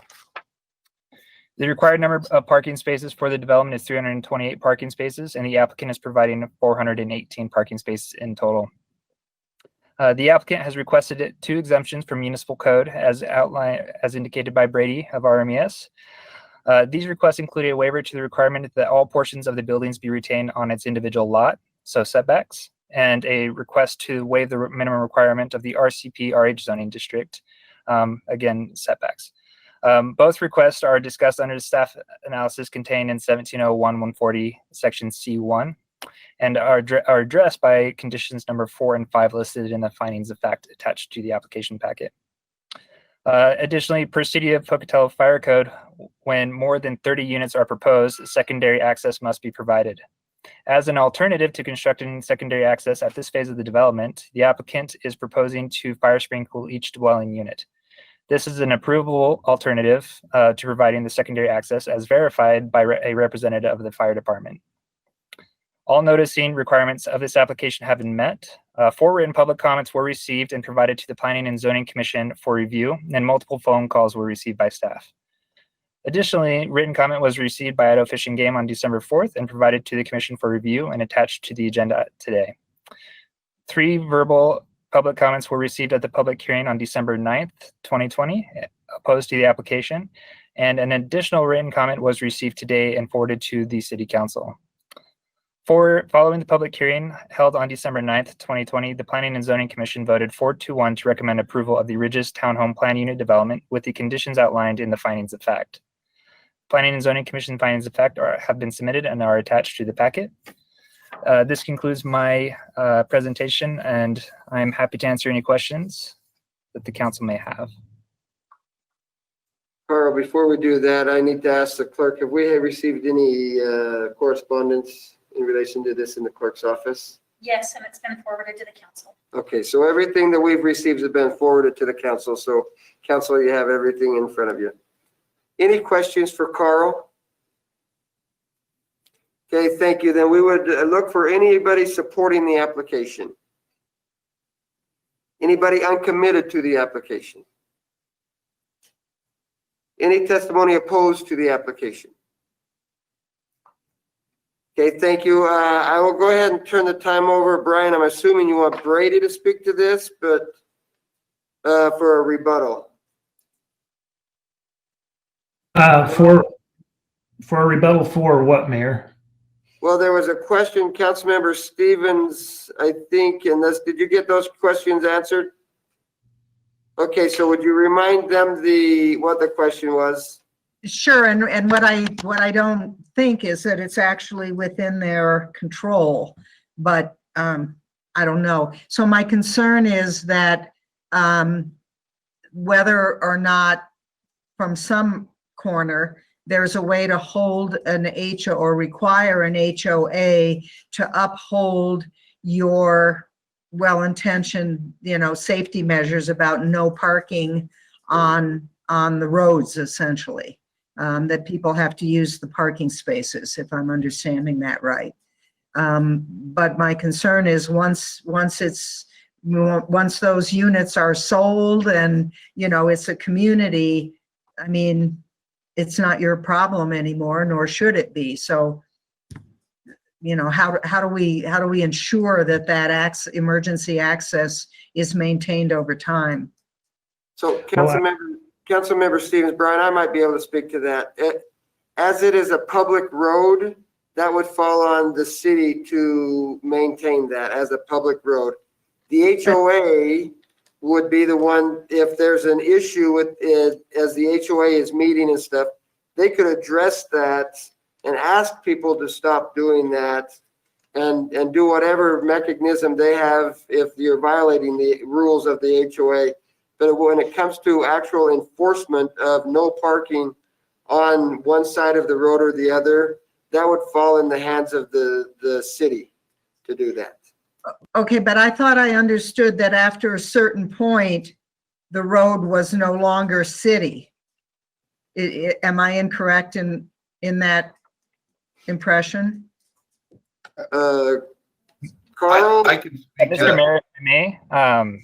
The required number of parking spaces for the development is 328 parking spaces, and the applicant is providing 418 parking spaces in total. The applicant has requested two exemptions from municipal code as indicated by Brady of RMES. These requests include a waiver to the requirement that all portions of the buildings be retained on its individual lot, so setbacks, and a request to waive the minimum requirement of the RCP RH zoning district, again, setbacks. Both requests are discussed under the staff analysis contained in 1701-140 section C1 and are addressed by conditions number 4 and 5 listed in the findings of fact attached to the application packet. Additionally, Presidio Pocatello Fire Code, when more than 30 units are proposed, secondary access must be provided. As an alternative to constructing secondary access at this phase of the development, the applicant is proposing to fire sprinkle each dwelling unit. This is an approvable alternative to providing the secondary access as verified by a representative of the fire department. All noticing requirements of this application have been met. 4 written public comments were received and provided to the Planning and Zoning Commission for review, and multiple phone calls were received by staff. Additionally, written comment was received by Idaho Fish and Game on December 4th and provided to the Commission for review and attached to the agenda today. 3 verbal public comments were received at the public hearing on December 9th, 2020, opposed to the application, and an additional written comment was received today and forwarded to the City Council. Following the public hearing held on December 9th, 2020, the Planning and Zoning Commission voted 4-1 to recommend approval of the Ridges Townhome Plan Unit development with the conditions outlined in the findings of fact. Planning and Zoning Commission findings of fact have been submitted and are attached to the packet. This concludes my presentation, and I'm happy to answer any questions that the council may have. Carl, before we do that, I need to ask the clerk, have we received any correspondence in relation to this in the clerk's office? Yes, and it's been forwarded to the council. Okay, so everything that we've received has been forwarded to the council. So council, you have everything in front of you. Any questions for Carl? Okay, thank you. Then we would look for anybody supporting the application. Anybody uncommitted to the application? Any testimony opposed to the application? Okay, thank you. I will go ahead and turn the time over. Brian, I'm assuming you want Brady to speak to this, but for a rebuttal. For a rebuttal for what, Mayor? Well, there was a question, Councilmember Stevens, I think, and this, did you get those questions answered? Okay, so would you remind them what the question was? Sure, and what I don't think is that it's actually within their control, but I don't know. So my concern is that whether or not from some corner there's a way to hold an HOA or require an HOA to uphold your well-intentioned, safety measures about no parking on the roads, essentially. That people have to use the parking spaces, if I'm understanding that right. But my concern is once those units are sold and, it's a community, I mean, it's not your problem anymore, nor should it be. So, how do we ensure that emergency access is maintained over time? So Councilmember Stevens, Brian, I might be able to speak to that. As it is a public road, that would fall on the city to maintain that as a public road. The HOA would be the one, if there's an issue with it, as the HOA is meeting and stuff, they could address that and ask people to stop doing that and do whatever mechanism they have if you're violating the rules of the HOA. But when it comes to actual enforcement of no parking on one side of the road or the other, that would fall in the hands of the city to do that. Okay, but I thought I understood that after a certain point, the road was no longer city. Am I incorrect in that impression? Carl? I can speak to Mr. that. Mayor, if I may.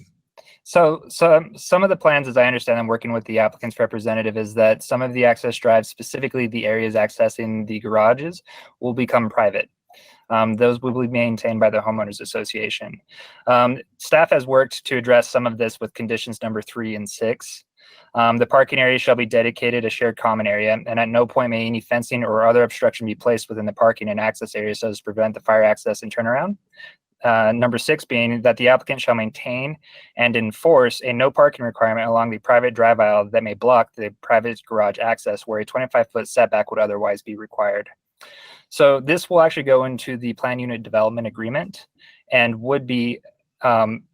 So some of the plans, as I understand them, working with the applicant's representative, is that some of the access drives, specifically the areas accessing the garages, will become private. Those will be maintained by the homeowners association. Staff has worked to address some of this with conditions number 3 and 6. The parking area shall be dedicated a shared common area, and at no point may any fencing or other obstruction be placed within the parking and access area so as to prevent the fire access and turnaround. Number 6 being that the applicant shall maintain and enforce a no parking requirement along the private drive aisle that may block the private garage access where a 25-foot setback would otherwise be required. So this will actually go into the plan unit development agreement and would be,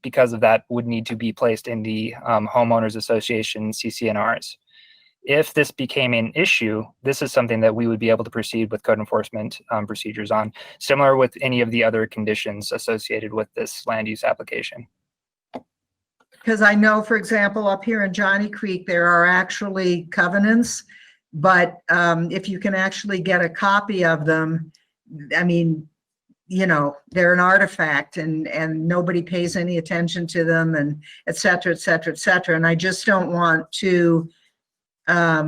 because of that, would need to be placed in the homeowners association CCNRs. If this became an issue, this is something that we would be able to proceed with code enforcement procedures on, similar with any of the other conditions associated with this land use application. Because I know, for example, up here in Johnny Creek, there are actually covenants, but if you can actually get a copy of them, I mean, you know, they're an artifact and nobody pays any attention to them and et cetera, et cetera, et cetera. And I just don't want to, I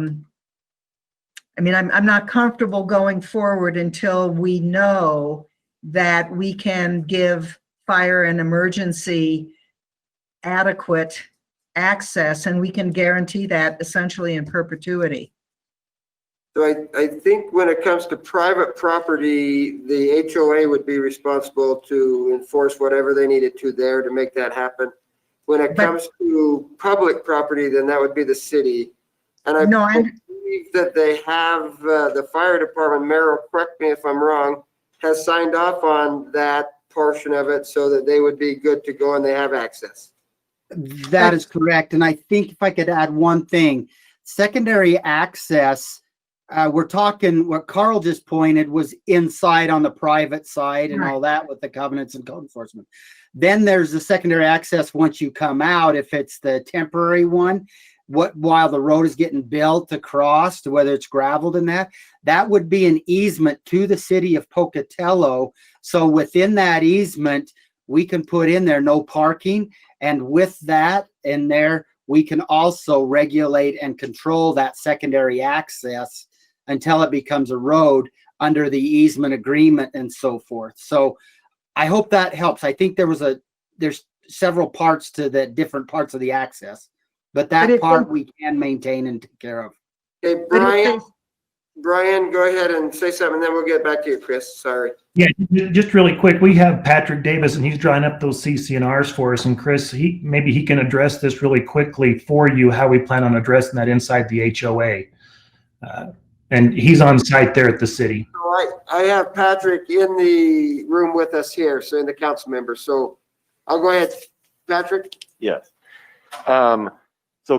mean, I'm not comfortable going forward until we know that we can give fire and emergency adequate access, and we can guarantee that essentially in perpetuity. So I think when it comes to private property, the HOA would be responsible to enforce whatever they needed to there to make that happen. When it comes to public property, then that would be the city. And I believe that they have, the fire department, Merrill, correct me if I'm wrong, has signed off on that portion of it so that they would be good to go and they have access. That is correct. And I think if I could add one thing, secondary access, we're talking what Carl just pointed was inside on the private side and all that with the covenants and code enforcement. Then there's the secondary access once you come out, if it's the temporary one, while the road is getting built across to whether it's graveled and that would be an easement to the city of Pocatello. So within that easement, we can put in there no parking. And with that in there, we can also regulate and control that secondary access until it becomes a road under the easement agreement and so forth. So I hope that helps. I think there's several parts to the different parts of the access, but that part we can maintain and take care of. Okay, Brian, go ahead and say something, then we'll get back to you, Chris. Sorry. Yeah, just really quick. We have Patrick Davis, and he's drawing up those CCNRs for us. And Chris, maybe he can address this really quickly for you, how we plan on addressing that inside the HOA. And he's on site there at the city. So I have Patrick in the room with us here, so in the council member. So I'll go ahead, Patrick. Yes. So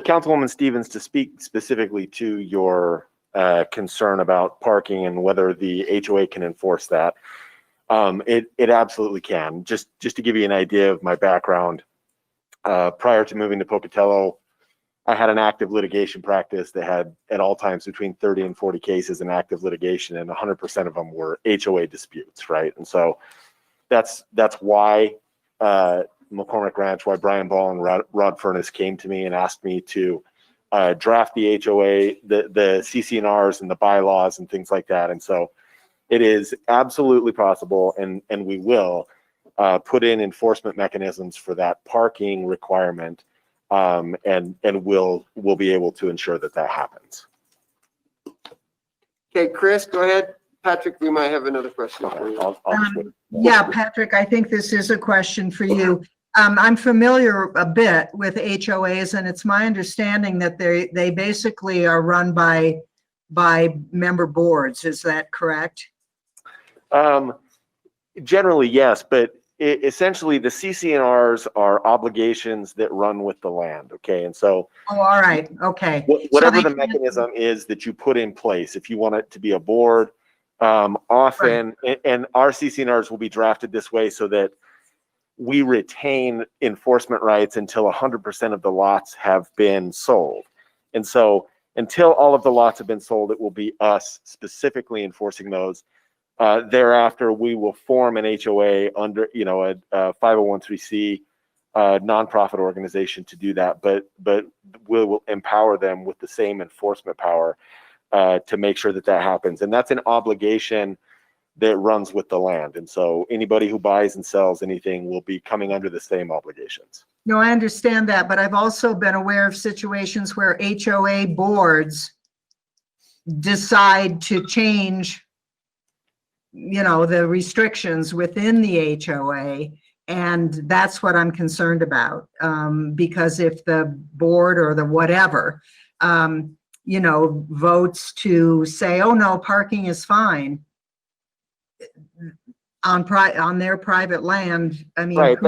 Councilwoman Stevens, to speak specifically to your concern about parking and whether the HOA can enforce that, it absolutely can. Just to give you an idea of my background, prior to moving to Pocatello, I had an active litigation practice that had at all times between 30 and 40 cases in active litigation, and 100% of them were HOA disputes, right? And so that's why McCormick Ranch, why Brian Ball and Rod Furness came to me and asked me to draft the HOA, the CCNRs and the bylaws and things like that. And so it is absolutely possible, and we will put in enforcement mechanisms for that parking requirement, and we'll be able to ensure that happens. Okay, Chris, go ahead. Patrick, we might have another question for you. Yeah, Patrick, I think this is a question for you. I'm familiar a bit with HOAs, and it's my understanding that they basically are run by member boards. Is that correct? Generally, yes, but essentially the CCNRs are obligations that run with the land. Okay, and so. Oh, all right. Okay. Whatever the mechanism is that you put in place, if you want it to be a board, often, and our CCNRs will be drafted this way so that we retain enforcement rights until 100% of the lots have been sold. And so until all of the lots have been sold, it will be us specifically enforcing those. Thereafter, we will form an HOA under, a 501(c) nonprofit organization to do that, but we'll empower them with the same enforcement power to make sure that happens. And that's an obligation that runs with the land. And so anybody who buys and sells anything will be coming under the same obligations. No, I understand that, but I've also been aware of situations where HOA boards decide to change, you know, the restrictions within the HOA. And that's what I'm concerned about. Because if the board or the whatever, you know, votes to say, oh no, parking is fine on their private land, I mean. Right,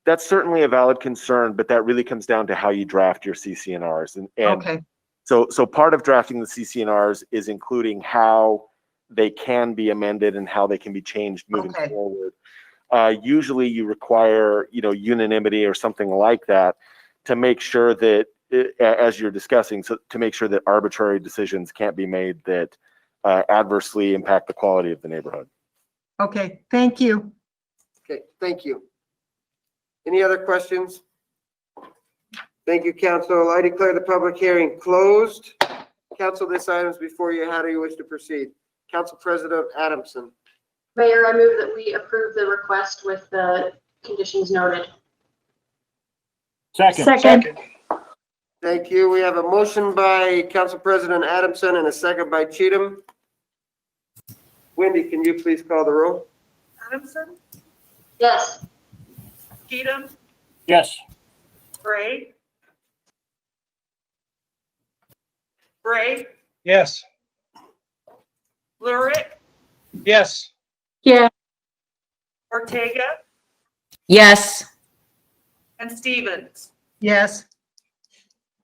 that's certainly a valid concern, but that really comes down to how you draft your CC&Rs. And Okay, so part of drafting the CC&Rs is including how they can be amended and how they can be changed moving Okay. forward. Usually you require, you know, unanimity or something like that to make sure that, as you're discussing, so to make sure that arbitrary decisions can't be made that adversely impact the quality of the neighborhood. okay, thank you. Okay, thank you. Any other questions? Thank you, council. I declare the public hearing closed. Council, this item is before you. How do you wish to proceed? Council President Adamson. Mayor, I move that we approve the request with the conditions noted. Second. Thank you. We have a motion by Council President Adamson and a second by Cheatham. Wendy, can you please call the roll? Adamson, Yes. Cheatham, Yes. Bray, Yes. Lurick, Yes. Yeah. Ortega, Yes. and Stevens. Yes,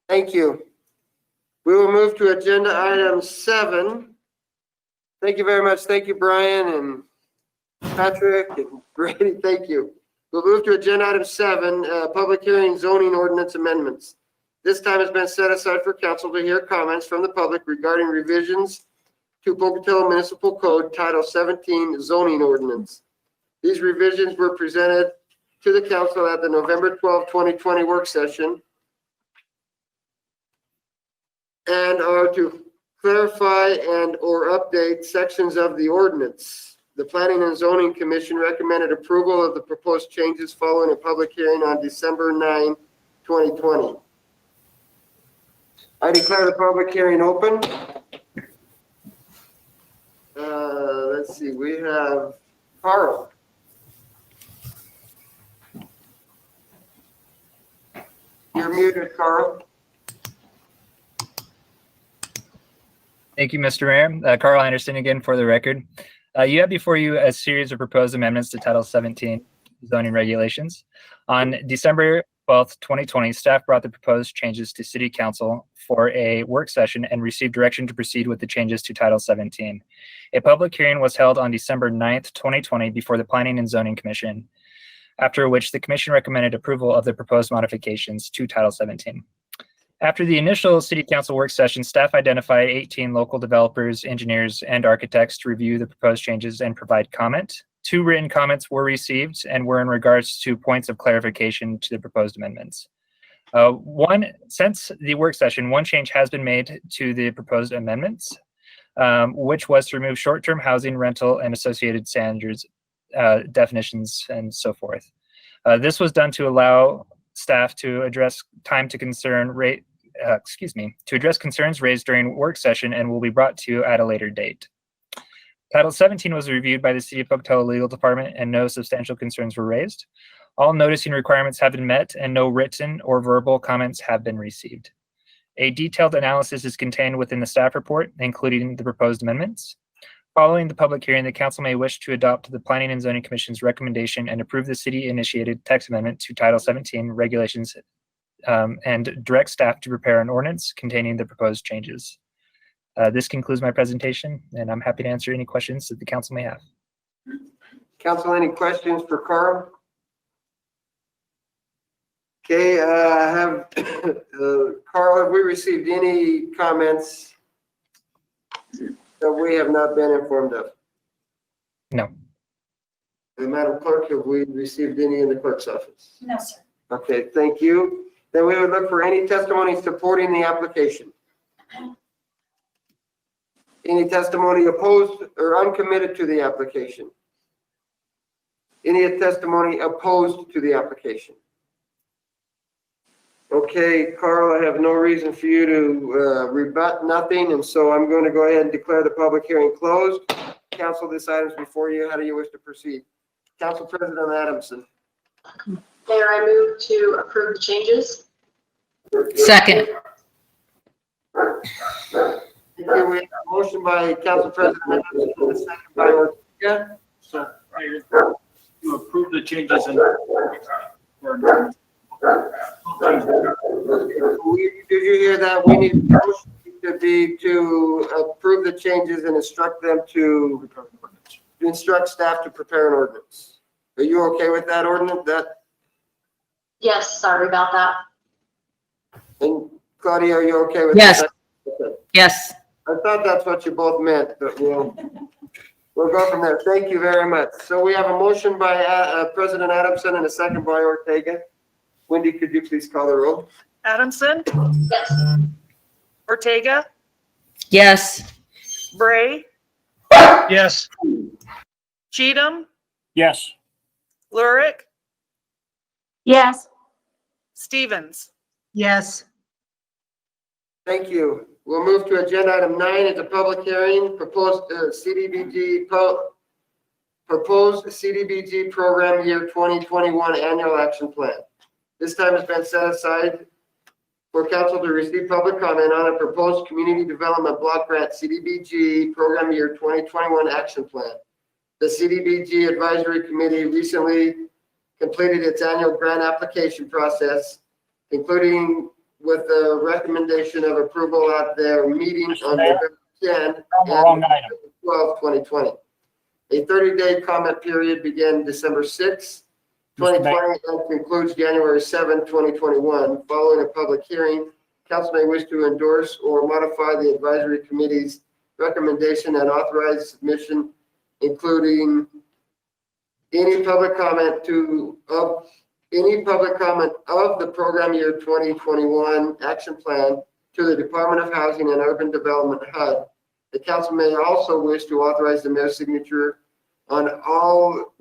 Thank you. We will move to agenda item 7. Thank you very much. Thank you, Brian and Patrick and Brady. Thank you. We'll move to agenda item 7, public hearing zoning ordinance amendments. This time has been set aside for council to hear comments from the public regarding revisions to Pocatello Municipal Code Title 17 zoning ordinance. These revisions were presented to the council at the November 12, 2020 work session and are to clarify and or update sections of the ordinance. The Planning and Zoning Commission recommended approval of the proposed changes following a public hearing on December 9, 2020. I declare the public hearing open. Let's see, we have Carl. You're muted, Carl. Thank you, Mr. Mayor. Carl Anderson again for the record. You have before you a series of proposed amendments to Title 17 zoning regulations. On December 12th, 2020, staff brought the proposed changes to City Council for a work session and received direction to proceed with the changes to Title 17. A public hearing was held on December 9th, 2020 before the Planning and Zoning Commission, after which the Commission recommended approval of the proposed modifications to Title 17. After the initial City Council work session, staff identified 18 local developers, engineers, and architects to review the proposed changes and provide comment. 2 written comments were received and were in regards to points of clarification to the proposed amendments. Since the work session, 1 change has been made to the proposed amendments, which was to remove short-term housing, rental, and associated standards, definitions, and so forth. This was done to allow staff to address address concerns raised during work session and will be brought to you at a later date. Title 17 was reviewed by the City of Pocatello Legal Department and no substantial concerns were raised. All noticing requirements have been met and no written or verbal comments have been received. A detailed analysis is contained within the staff report, including the proposed amendments. Following the public hearing, the council may wish to adopt the Planning and Zoning Commission's recommendation and approve the city-initiated text amendment to Title 17 regulations and direct staff to prepare an ordinance containing the proposed changes. This concludes my presentation, and I'm happy to answer any questions that the council may have. Council, any questions for Carl? Okay, Carl, have we received any comments that we have not been informed of? No. Madam Clerk, have we received any in the clerk's office? No, sir. Okay, thank you. Then we would look for any testimony supporting the application. Any testimony opposed or uncommitted to the application? Any testimony opposed to the application? Okay, Carl, I have no reason for you to rebut nothing, and so I'm going to go ahead and declare the public hearing closed. Council, this item's before you. How do you wish to proceed? Council President Adamson. Mayor, I move to approve the changes. Second. Okay, we have a motion by Council President Adamson and a second by Ortega. So, Mayor, to approve the changes in. Did you hear that? We need a motion to be to approve the changes and instruct them to instruct staff to prepare an ordinance. Are you okay with that ordinance? Yes, sorry about that. And Claudia, are you okay with Yes. that? Okay. Yes. I thought that's what you both meant, but we'll go from there. Thank you very much. So we have a motion by President Adamson and a second by Ortega. Wendy, could you please call the roll? Adamson, Yes. Ortega, Yes. Bray, Yes. Cheatham, Yes. Lurick, Yes. Stevens. Yes. Thank you. We'll move to agenda item 9. It's a public hearing, proposed CDBG program year 2021 annual action plan. This time has been set aside for council to receive public comment on a proposed community development block grant CDBG program year 2021 action plan. The CDBG advisory committee recently completed its annual grant application process, including with the recommendation of approval at their meeting on November 10 Wrong item. 12, 2020. A 30-day comment period began December 6, 2020 and concludes January 7, 2021. Following a public hearing, council may wish to endorse or modify the advisory committee's recommendation and authorize submission, including any public comment of the program year 2021 action plan to the Department of Housing and Urban Development HUD. The council may also wish to authorize the mayor's signature on all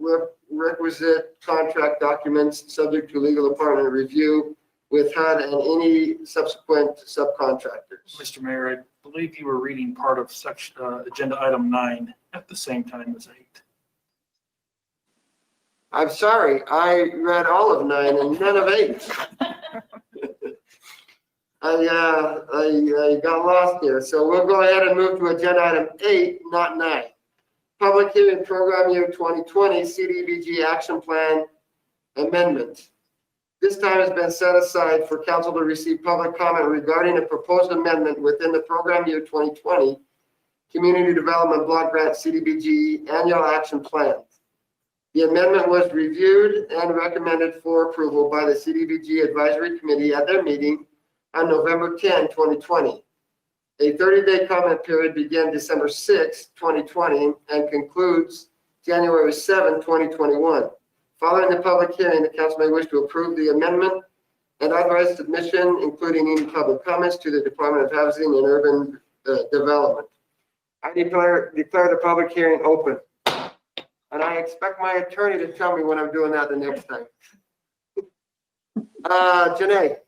requisite contract documents subject to legal department review with HUD and any subsequent subcontractors. Mr. Mayor, I believe you were reading part of section, agenda item 9 at the same time as 8. I'm sorry, I read all of 9 and none of 8. I got lost here. So we'll go ahead and move to agenda item 8, not 9. Public hearing program year 2020 CDBG action plan amendment. This time has been set aside for council to receive public comment regarding a proposed amendment within the program year 2020 Community Development Block Grant CDBG annual action plan. The amendment was reviewed and recommended for approval by the CDBG Advisory Committee at their meeting on November 10, 2020. A 30-day comment period began December 6, 2020 and concludes January 7, 2021. Following the public hearing, the council may wish to approve the amendment and authorize submission, including any public comments, to the Department of Housing and Urban Development. I declare the public hearing open. And I expect my attorney to tell me when I'm doing that the next time. Janae.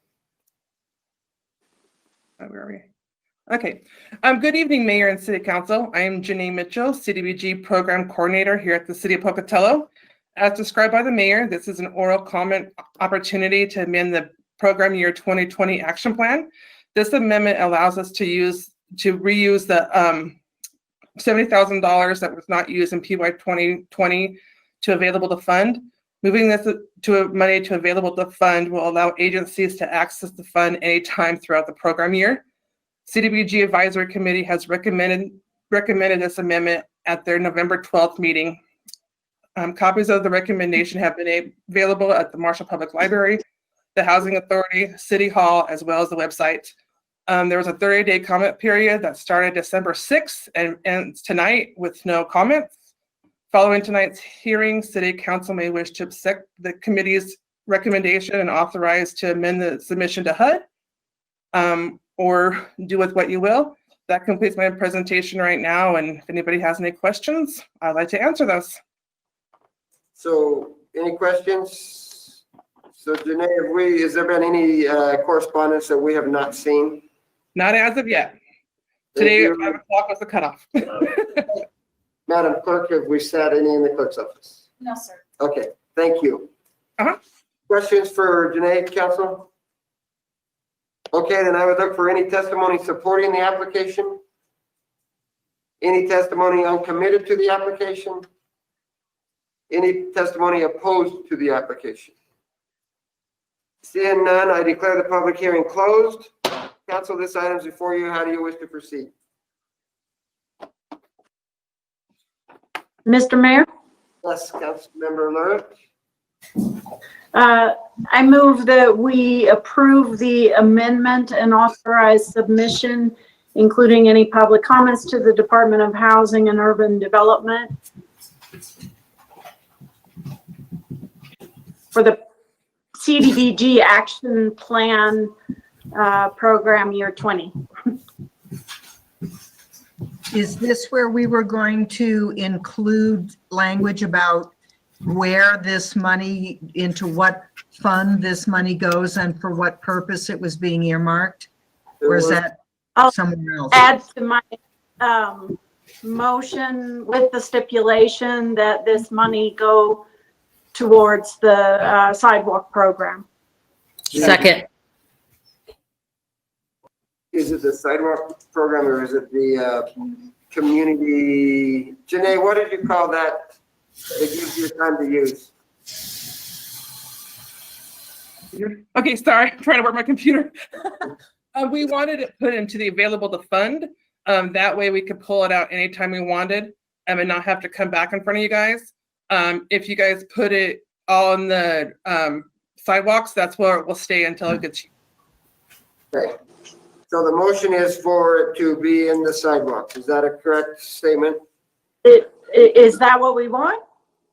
Where are we? Okay. Good evening, Mayor and City Council. I am Janae Mitchell, CDBG Program Coordinator here at the City of Pocatello. As described by the Mayor, this is an oral comment opportunity to amend the Program Year 2020 Action Plan. This amendment allows us to reuse the $70,000 that was not used in PY 2020 to available to fund. Moving this money to available to fund will allow agencies to access the fund anytime throughout the program year. CDBG Advisory Committee has recommended this amendment at their November 12th meeting. Copies of the recommendation have been available at the Marshall Public Library, the Housing Authority, City Hall, as well as the website. There was a 30-day comment period that started December 6th and ends tonight with no comments. Following tonight's hearing, City Council may wish to accept the committee's recommendation and authorize to amend the submission to HUD, or do with what you will. that completes my presentation right now. And if anybody has any questions, I'd like to answer those. So any questions? So Janae, has there been any correspondence that we have not seen? Not as of yet. Thank Today, you. at 5 o'clock was the cutoff. Madam Clerk, have we sat any in the clerk's office? No, sir. Okay, thank you. Uh-huh. Questions for Janae, council? Okay, then I would look for any testimony supporting the application. Any testimony uncommitted to the application? Any testimony opposed to the application? Seeing none, I declare the public hearing closed. Council, this item is before you. How do you wish to proceed? Mr. Mayor, Yes, Councilmember Lurick. I move that we approve the amendment and authorize submission, including any public comments to the Department of Housing and Urban Development for the CDBG Action Plan Program Year 20. Is this where we were going to include language about where this money, into what fund this money goes and for what purpose it was being earmarked? Or is that somewhere else? Add to my motion with the stipulation that this money go towards the sidewalk program. Second. Is it the sidewalk program or is it the community? Janae, what did you call that? It gives you time to use. Okay, sorry, I'm trying to work my computer. We wanted it put into the available to fund. That way we could pull it out anytime we wanted and not have to come back in front of you guys. If you guys put it on the sidewalks, that's where it will stay until it gets. Okay. So the motion is for it to be in the sidewalks. Is that a correct statement? Is that what we want?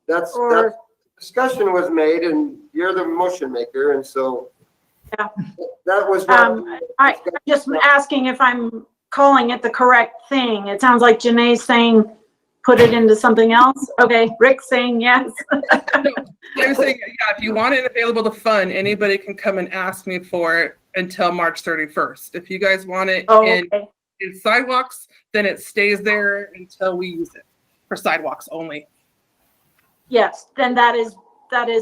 That's Or- discussion was made and you're the motion maker. And so Yeah. that was. I'm just asking if I'm calling it the correct thing. It sounds like Janae's saying, put it into something else. Okay, Rick's saying yes. I was saying, yeah, if you want it available to fund, anybody can come and ask me for it until March 31st. If you guys want it in sidewalks, then it stays there until we use it for sidewalks only. Yes, then that is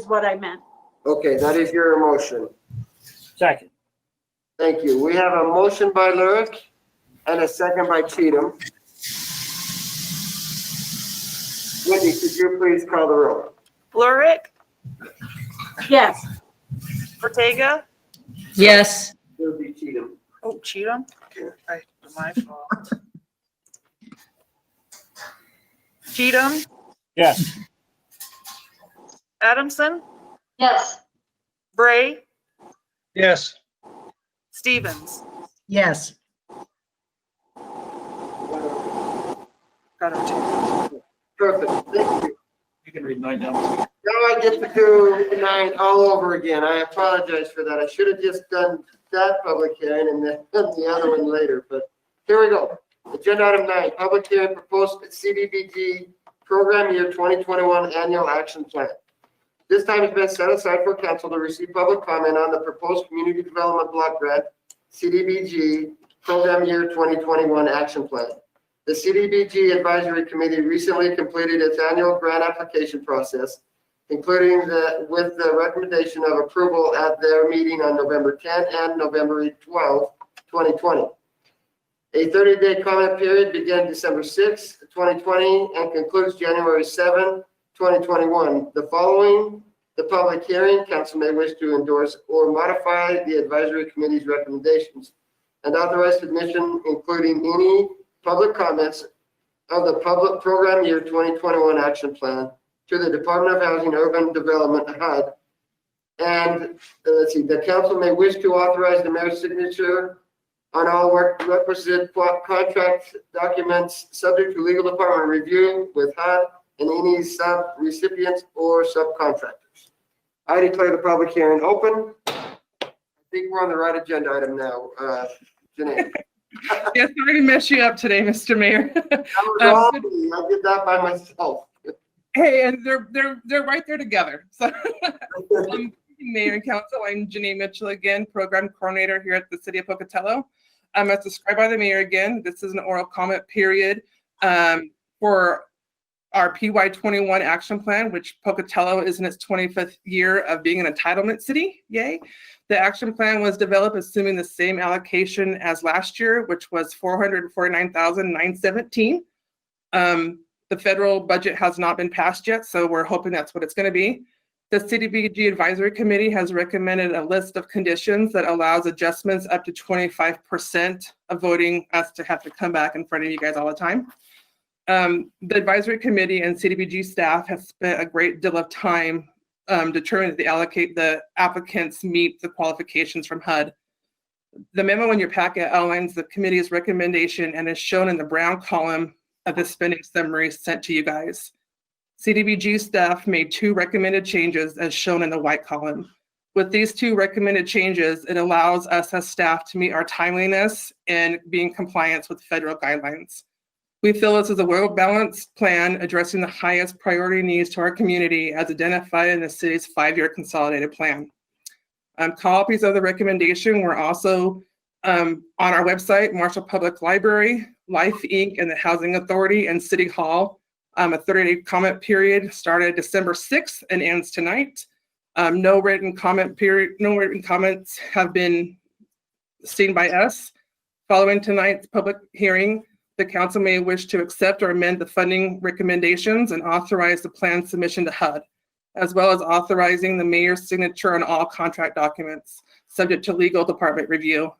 what I meant. Okay, that is your motion. Second. Thank you. We have a motion by Lurick and a second by Cheatham. Wendy, could you please call the roll? Lurick, Yes. Ortega, Yes. It would be Cheatham. oh, Cheatham. My fault. Cheatham, Yes. Adamson, Yes. Bray, Yes. Stevens. Yes. Got it too. Perfect. Thank you. You can read 9 down. Now I get to do 9 all over again. I apologize for that. I should have just done that public hearing and then the other one later, but here we go. Agenda item 9, public hearing proposed CDBG program year 2021 annual action plan. This time has been set aside for council to receive public comment on the proposed community development block grant CDBG program year 2021 action plan. The CDBG Advisory Committee recently completed its annual grant application process, including with the recommendation of approval at their meeting on November 10 and November 12, 2020. A 30-day comment period began December 6, 2020 and concludes January 7, 2021. The following the public hearing, council may wish to endorse or modify the advisory committee's recommendations and authorize submission, including any public comments of the public program year 2021 action plan to the Department of Housing and Urban Development, HUD. And let's see, the council may wish to authorize the mayor's signature on all requisite contract documents subject to legal department review with HUD and any sub-recipients or subcontractors. I declare the public hearing open. I think we're on the right agenda item now, Janae. Yeah, sorry to mess you up today, Mr. Mayor. That was all me. I did that by myself. Hey, and they're right there together. So, Mayor and Council, I'm Janae Mitchell again, Program Coordinator here at the City of Pocatello. As described by the Mayor again, this is an oral comment period for our PY21 action plan, which Pocatello is in its 25th year of being an entitlement city. Yay. The action plan was developed assuming the same allocation as last year, which was $449,917. The federal budget has not been passed yet, so we're hoping that's what it's going to be. The Cdbg Advisory Committee has recommended a list of conditions that allows adjustments up to 25% of voting us to have to come back in front of you guys all the time. The Advisory Committee and Cdbg staff have spent a great deal of time determining that the applicants meet the qualifications from HUD. The memo in your packet outlines the committee's recommendation and is shown in the brown column of the spending summary sent to you guys. Cdbg staff made 2 recommended changes as shown in the white column. With these 2 recommended changes, it allows us as staff to meet our timeliness and be in compliance with federal guidelines. We feel this is a well-balanced plan addressing the highest priority needs to our community as identified in the city's 5-year consolidated plan. Copies of the recommendation were also on our website, Marshall Public Library, Life Inc., and the Housing Authority and City Hall. A 30-day comment period started December 6th and ends tonight. No written comments have been seen by us. Following tonight's public hearing, the council may wish to accept or amend the funding recommendations and authorize the plan submission to HUD, as well as authorizing the mayor's signature on all contract documents, subject to legal department review.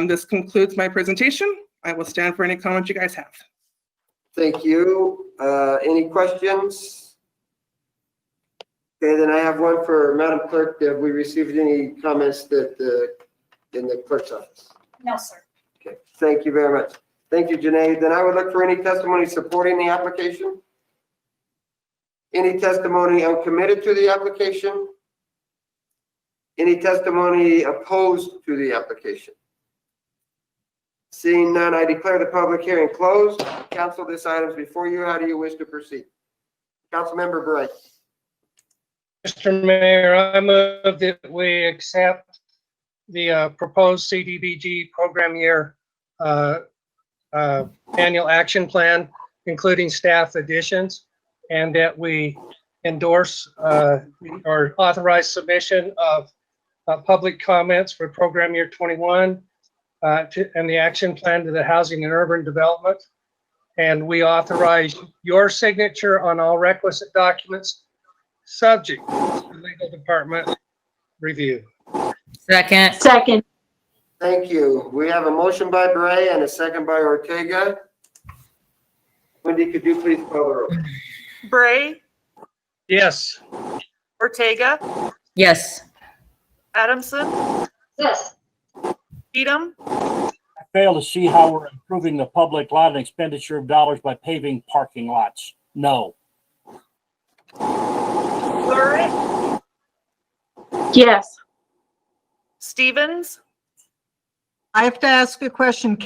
This concludes my presentation. I will stand for any comments you guys have. Thank you. Any questions? Okay, then I have one for Madam Clerk. Have we received any comments in the clerk's office? No, sir. Okay, thank you very much. Thank you, Janae. Then I would look for any testimony supporting the application. Any testimony uncommitted to the application? Any testimony opposed to the application? Seeing none, I declare the public hearing closed. Council, this item is before you. How do you wish to proceed? Councilmember Bray. Mr. Mayor, I move that we accept the proposed CDBG program year annual action plan, including staff additions, and that we endorse or authorize submission of public comments for program year 21 and the action plan to the Housing and Urban Development. And we authorize your signature on all requisite documents, subject to legal department review. Second. Second. Thank you. We have a motion by Bray and a second by Ortega. Wendy, could you please call the roll? Bray, Yes. Ortega, Yes. Adamson, Yes. Cheatham, I fail to see how we're improving the public lot and expenditure of dollars by paving parking lots. No. Bluritt, Yes. Stevens, I have to ask a question.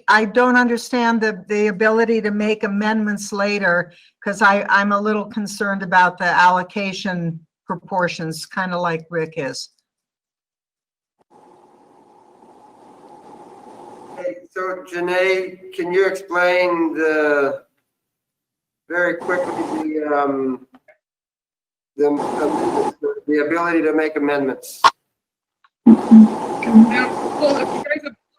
I don't understand the ability to make amendments later because I'm a little concerned about the allocation proportions, kind of like Rick is. Okay, so Janae, can you explain very quickly the ability to make amendments? Well,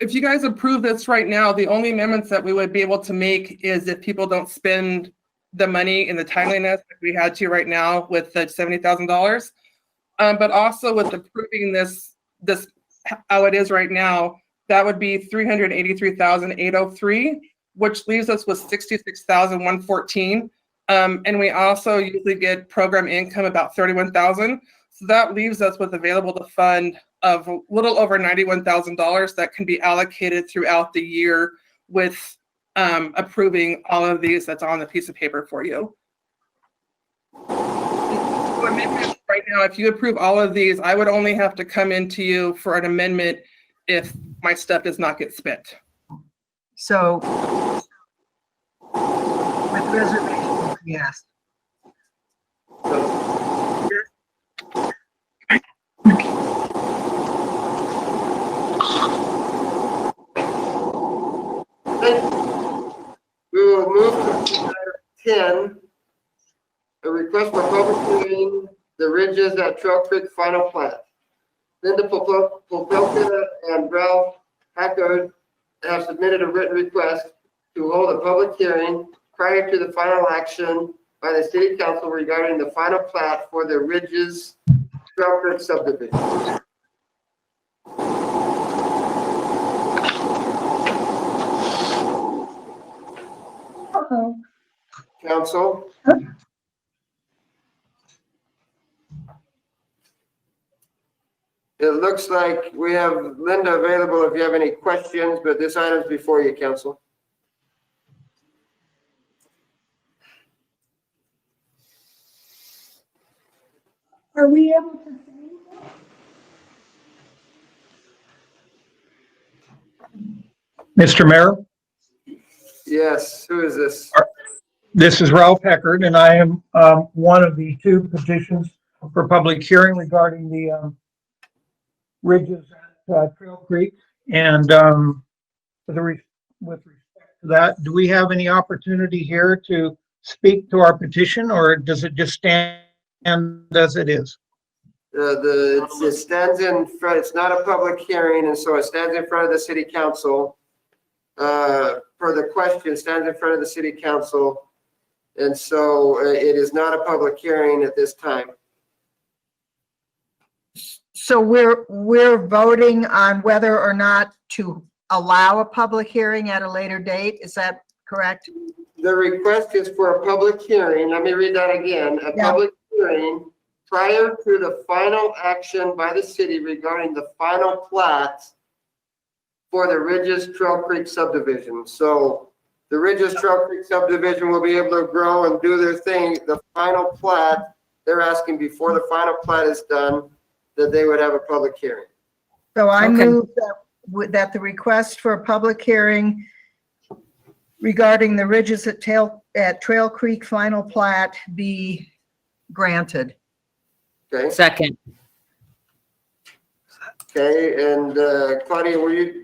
if you guys approve this right now, the only amendments that we would be able to make is if people don't spend the money in the timeliness that we had to right now with the $70,000. But also with approving this how it is right now, that would be $383,803, which leaves us with $66,114. And we also usually get program income about $31,000. So that leaves us with available to fund of a little over $91,000 that can be allocated throughout the year with approving all of these that's on the piece of paper for you. So amendments right now, if you approve all of these, I would only have to come into you for an amendment if my stuff does not get spent. So with reservations, yes. We will move to item 10, a request for public hearing, the Ridges at Trail Creek final plat. Linda Popelka and Ralph Hackard have submitted a written request to hold a public hearing prior to the final action by the city council regarding the final plat for the Ridges Trail Creek subdivision. Council? It looks like we have Linda available if you have any questions, but this item's before you, council. Are we able to Mr. Mayor, Yes, who is this? this is Ralph Heckard, and I am one of the two petitions for public hearing regarding the ridges at Trail Creek. And with respect to that, do we have any opportunity here to speak to our petition, or does it just stand as it is? It stands in front, it's not a public hearing, and so it stands in front of the city council. For the question, stands in front of the city council. And so it is not a public hearing at this time. So we're voting on whether or not to allow a public hearing at a later date. Is that correct? The request is for a public hearing. Let me read that again. A public hearing prior to the final action by the city regarding the final plat for the Ridges Trail Creek subdivision. So the Ridges Trail Creek subdivision will be able to grow and do their thing. The final plat, they're asking before the final plat is done, that they would have a public hearing. So I move that the request for a public hearing regarding the Ridges at Trail Creek final plat be granted. Okay. Second. Okay, and Claudia,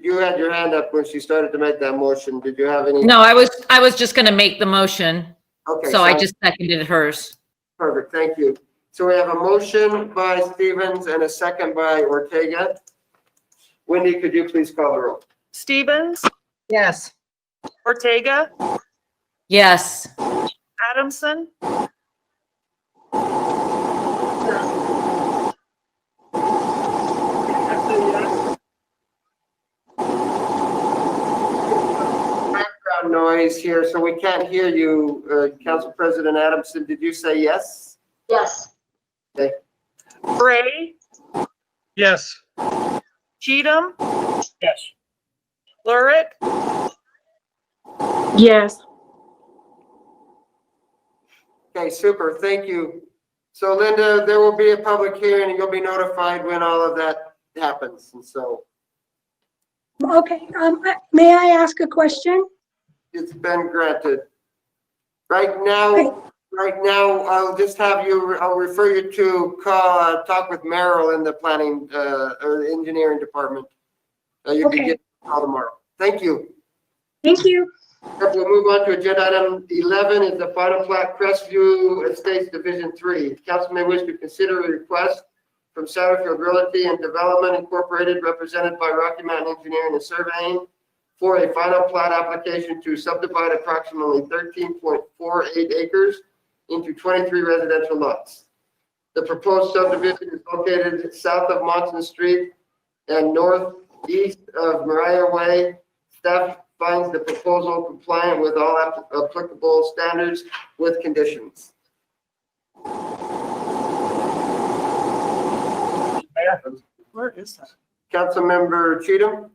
you had your hand up when she started to make that motion. Did you have any? No, I was just going to make the motion. Okay. So I just seconded hers. Perfect, thank you. So we have a motion by Stevens and a second by Ortega. Wendy, could you please call the roll? Stevens, Yes. Ortega, Yes. Adamson, Background noise here, so we can't hear you. Council President Adamson, did you say yes? Yes. Okay. Bray, Yes. Cheatham, Yes. Lurick, Yes. Okay, super, thank you. So Linda, there will be a public hearing and you'll be notified when all of that happens, and so Okay, may I ask a question? it's been granted. Right now, I'll just have you, I'll refer you to talk with Merrill in the planning, or the engineering department. You can get a call tomorrow. Thank you. Thank you. We'll move on to agenda item 11 is the final plat Crestview Estates Division 3. Council may wish to consider a request from Satterfield Realty and Development Incorporated, represented by Rocky Mountain Engineering and Surveying, for a final plat application to subdivide approximately 13.48 acres into 23 residential lots. The proposed subdivision is located south of Monson Street and northeast of Mariah Way. Staff finds the proposal compliant with all applicable standards with conditions. Where is that? Councilmember Cheatham?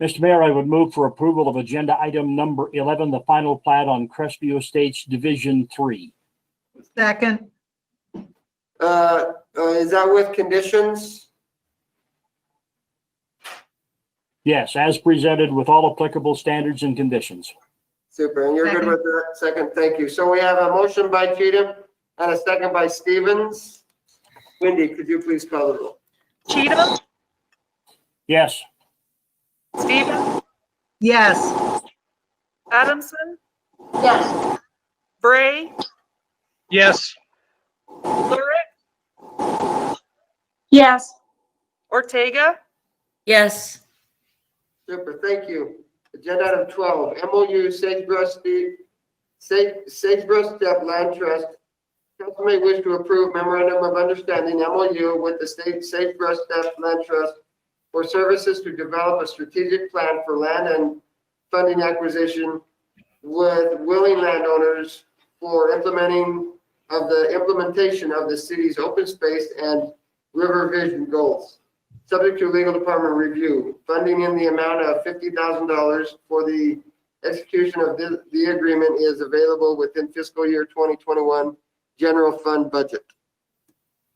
Mr. Mayor, I would move for approval of agenda item number 11, the final plat on Crestview Estates Division 3. Second. Is that with conditions? Yes, as presented with all applicable standards and conditions. Super, and you're good Second. with that? Second, thank you. So we have a motion by Cheatham and a second by Stevens. Wendy, could you please call the roll? Cheatham, Yes. Stevens, Yes. Adamson, Yes. Bray, Yes. Lurick, Yes. Ortega, Yes. Super, thank you. Agenda item 12, MOU Sagebrush Step Land Trust. Council may wish to approve memorandum of understanding MOU with the state Sagebrush Step Land Trust for services to develop a strategic plan for land and funding acquisition with willing landowners for implementation of the city's open space and river vision goals. Subject to legal department review, funding in the amount of $50,000 for the execution of the agreement is available within fiscal year 2021 general fund budget.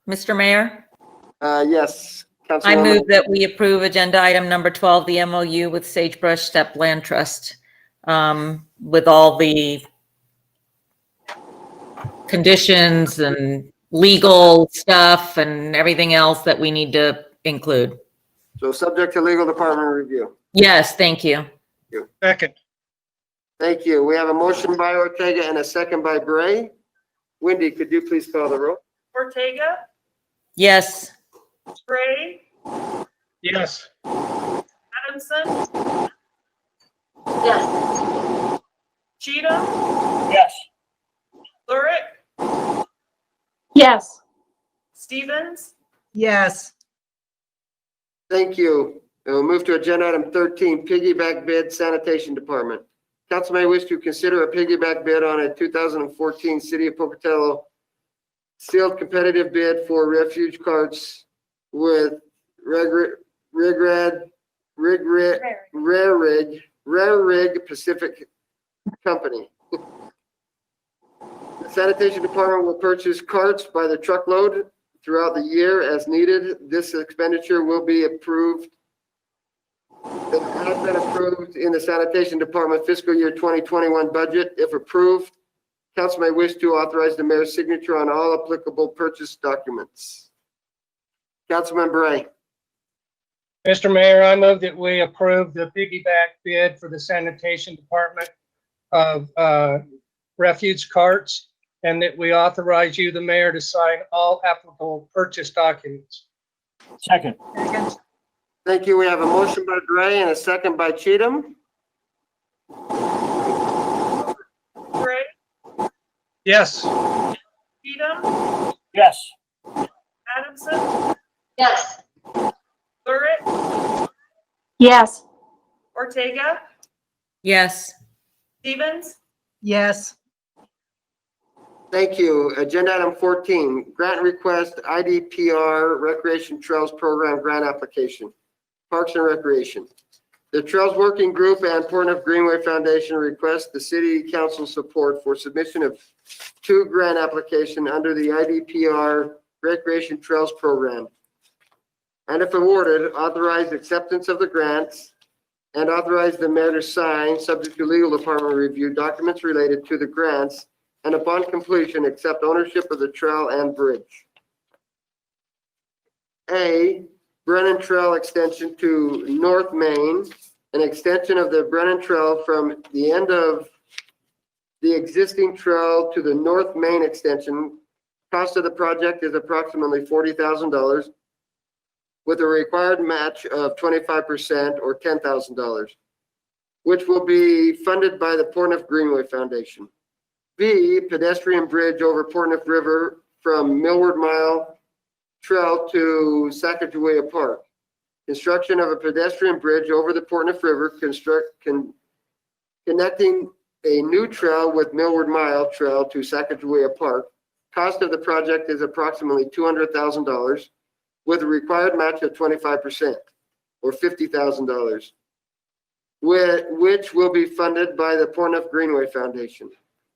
Mr. Mayor, Yes, I Councilwoman. move that we approve agenda item number 12, the MOU with Sagebrush Step Land Trust, with all the conditions and legal stuff and everything else that we need to include. So subject to legal department review. Yes, thank you. Second. Thank you. We have a motion by Ortega and a second by Bray. Wendy, could you please call the roll? Ortega, Yes. Bray, Yes. Adamson, Yes. Cheatham, Yes. Lurick, Yes. Stevens, Yes. Thank you. We'll move to agenda item 13, piggyback bid sanitation department. Council may wish to consider a piggyback bid on a 2014 City of Pocatello sealed competitive bid for refuge carts with Rare Rig Pacific Company. The sanitation department will purchase carts by the truckload throughout the year as needed. This expenditure will be approved. It has been approved in the sanitation department fiscal year 2021 budget. If approved, council may wish to authorize the mayor's signature on all applicable purchase documents. Councilman Bray. Mr. Mayor, I move that we approve the piggyback bid for the sanitation department of refuge carts, and that we authorize you, the mayor, to sign all applicable purchase documents. Second. Thank you. We have a motion by Bray and a second by Cheatham. Bray, Yes. Cheatham, Yes. Adamson, Yes. Lurick, Yes. Ortega, Yes. Stevens, Yes. Thank you. Agenda item 14, grant request IDPR Recreation Trails Program grant application. Parks and Recreation. The Trails Working Group and Portneuf Greenway Foundation request the City Council support for submission of 2 grant application under the IDPR Recreation Trails Program. And if awarded, authorize acceptance of the grants and authorize the mayor to sign, subject to legal department review, documents related to the grants, and upon completion, accept ownership of the trail and bridge. A, Brennan Trail extension to North Main, an extension of the Brennan Trail from the end of the existing trail to the North Main extension. Cost of the project is approximately $40,000 with a required match of 25% or $10,000, which will be funded by the Portneuf Greenway Foundation. B, pedestrian bridge over Portneuf River from Millward Mile Trail to Sacagawea Park. Construction of a pedestrian bridge over the Portneuf River, connecting a new trail with Millward Mile Trail to Sacagawea Park. Cost of the project is approximately $200,000 with a required match of 25% or $50,000, which will be funded by the Portneuf Greenway Foundation.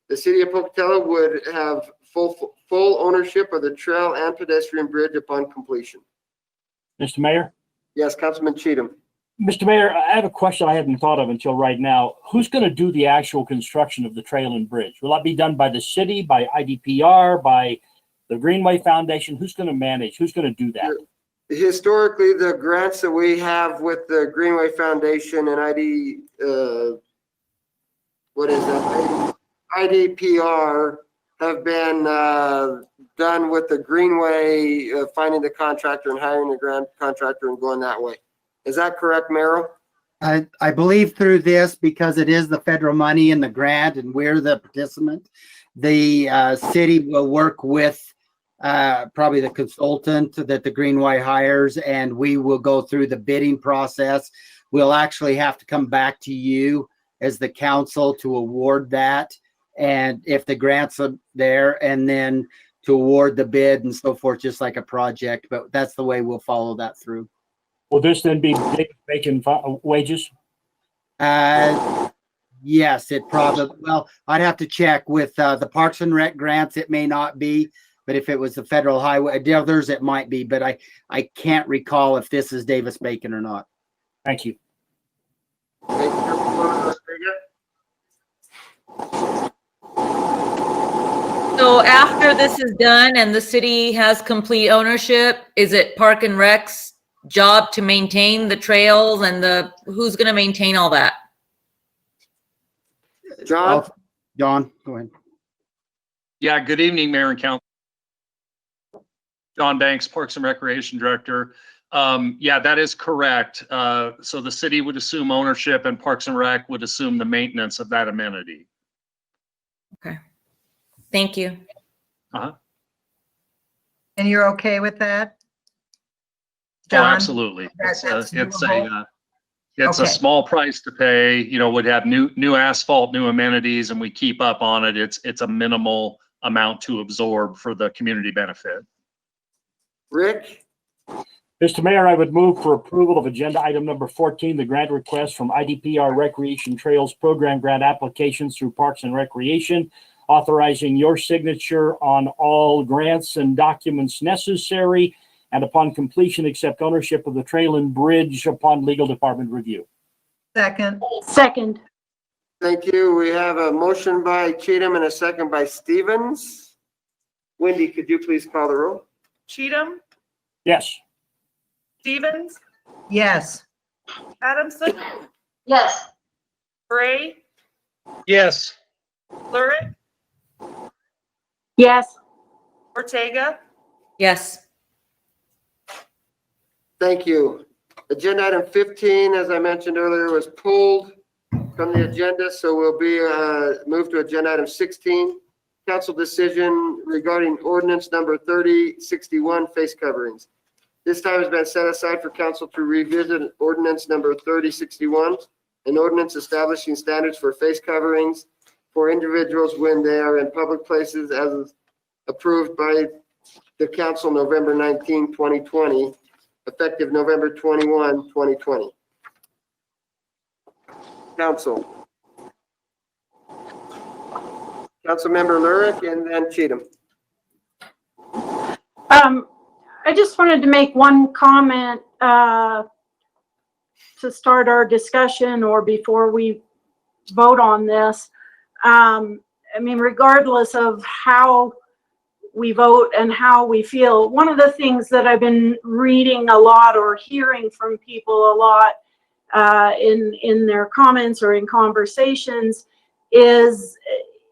The City of Pocatello would have full ownership of the trail and pedestrian bridge upon completion. Mr. Mayor, Yes, Councilman Cheatham. Mr. Mayor, I have a question I hadn't thought of until right now. Who's going to do the actual construction of the trail and bridge? Will that be done by the city, by IDPR, by the Greenway Foundation? Who's going to manage? Who's going to do that? Historically, the grants that we have with the Greenway Foundation and IDPR have been done with the Greenway, finding the contractor and hiring the grant contractor and going that way. Is that correct, Merrill? I believe through this, because it is the federal money in the grant and we're the participant, the city will work with probably the consultant that the Greenway hires, and we will go through the bidding process. We'll actually have to come back to you as the council to award that. And if the grants are there, and then to award the bid and so forth, just like a project, but that's the way we'll follow that through. Will this then be making wages? Yes, it probably, well, I'd have to check with the Parks and Rec grants. It may not be, but if it was the federal highway, the others, it might be, but I can't recall if this is Davis-Bacon or not. Thank you. Thank you. So after this is done and the city has complete ownership, is it Park and Rec's job to maintain the trails and who's going to maintain all that? John, go ahead. Yeah, good evening, Mayor and Council. John Banks, Parks and Recreation Director. Yeah, that is correct. So the city would assume ownership and Parks and Rec would assume the maintenance of that amenity. Okay. Thank you. And you're okay with that? Oh, John? absolutely. That's It's okay. a small price to pay, you know, would have new asphalt, new amenities, and we keep up on it. It's a minimal amount to absorb for the community benefit. Rick? Mr. Mayor, I would move for approval of agenda item number 14, the grant request from IDPR Recreation Trails Program grant applications through Parks and Recreation, authorizing your signature on all grants and documents necessary, and upon completion, accept ownership of the trail and bridge upon legal department review. Second. Second. Thank you. We have a motion by Cheatham and a second by Stevens. Wendy, could you please call the roll? Cheatham, Yes. Stevens, Yes. Adamson, Yes. Gray, Yes. Lurick, Yes. Ortega, Yes. Thank you. Agenda item 15, as I mentioned earlier, was pulled from the agenda, so we'll be moved to agenda item 16. Council decision regarding ordinance number 3061, face coverings. This time has been set aside for council to revisit ordinance number 3061, an ordinance establishing standards for face coverings for individuals when they are in public places as approved by the council November 19, 2020, effective November 21, 2020. Council. Councilmember Lurick and then Cheatham. I just wanted to make one comment to start our discussion or before we vote on this. I mean, regardless of how we vote and how we feel, one of the things that I've been reading a lot or hearing from people a lot in their comments or in conversations is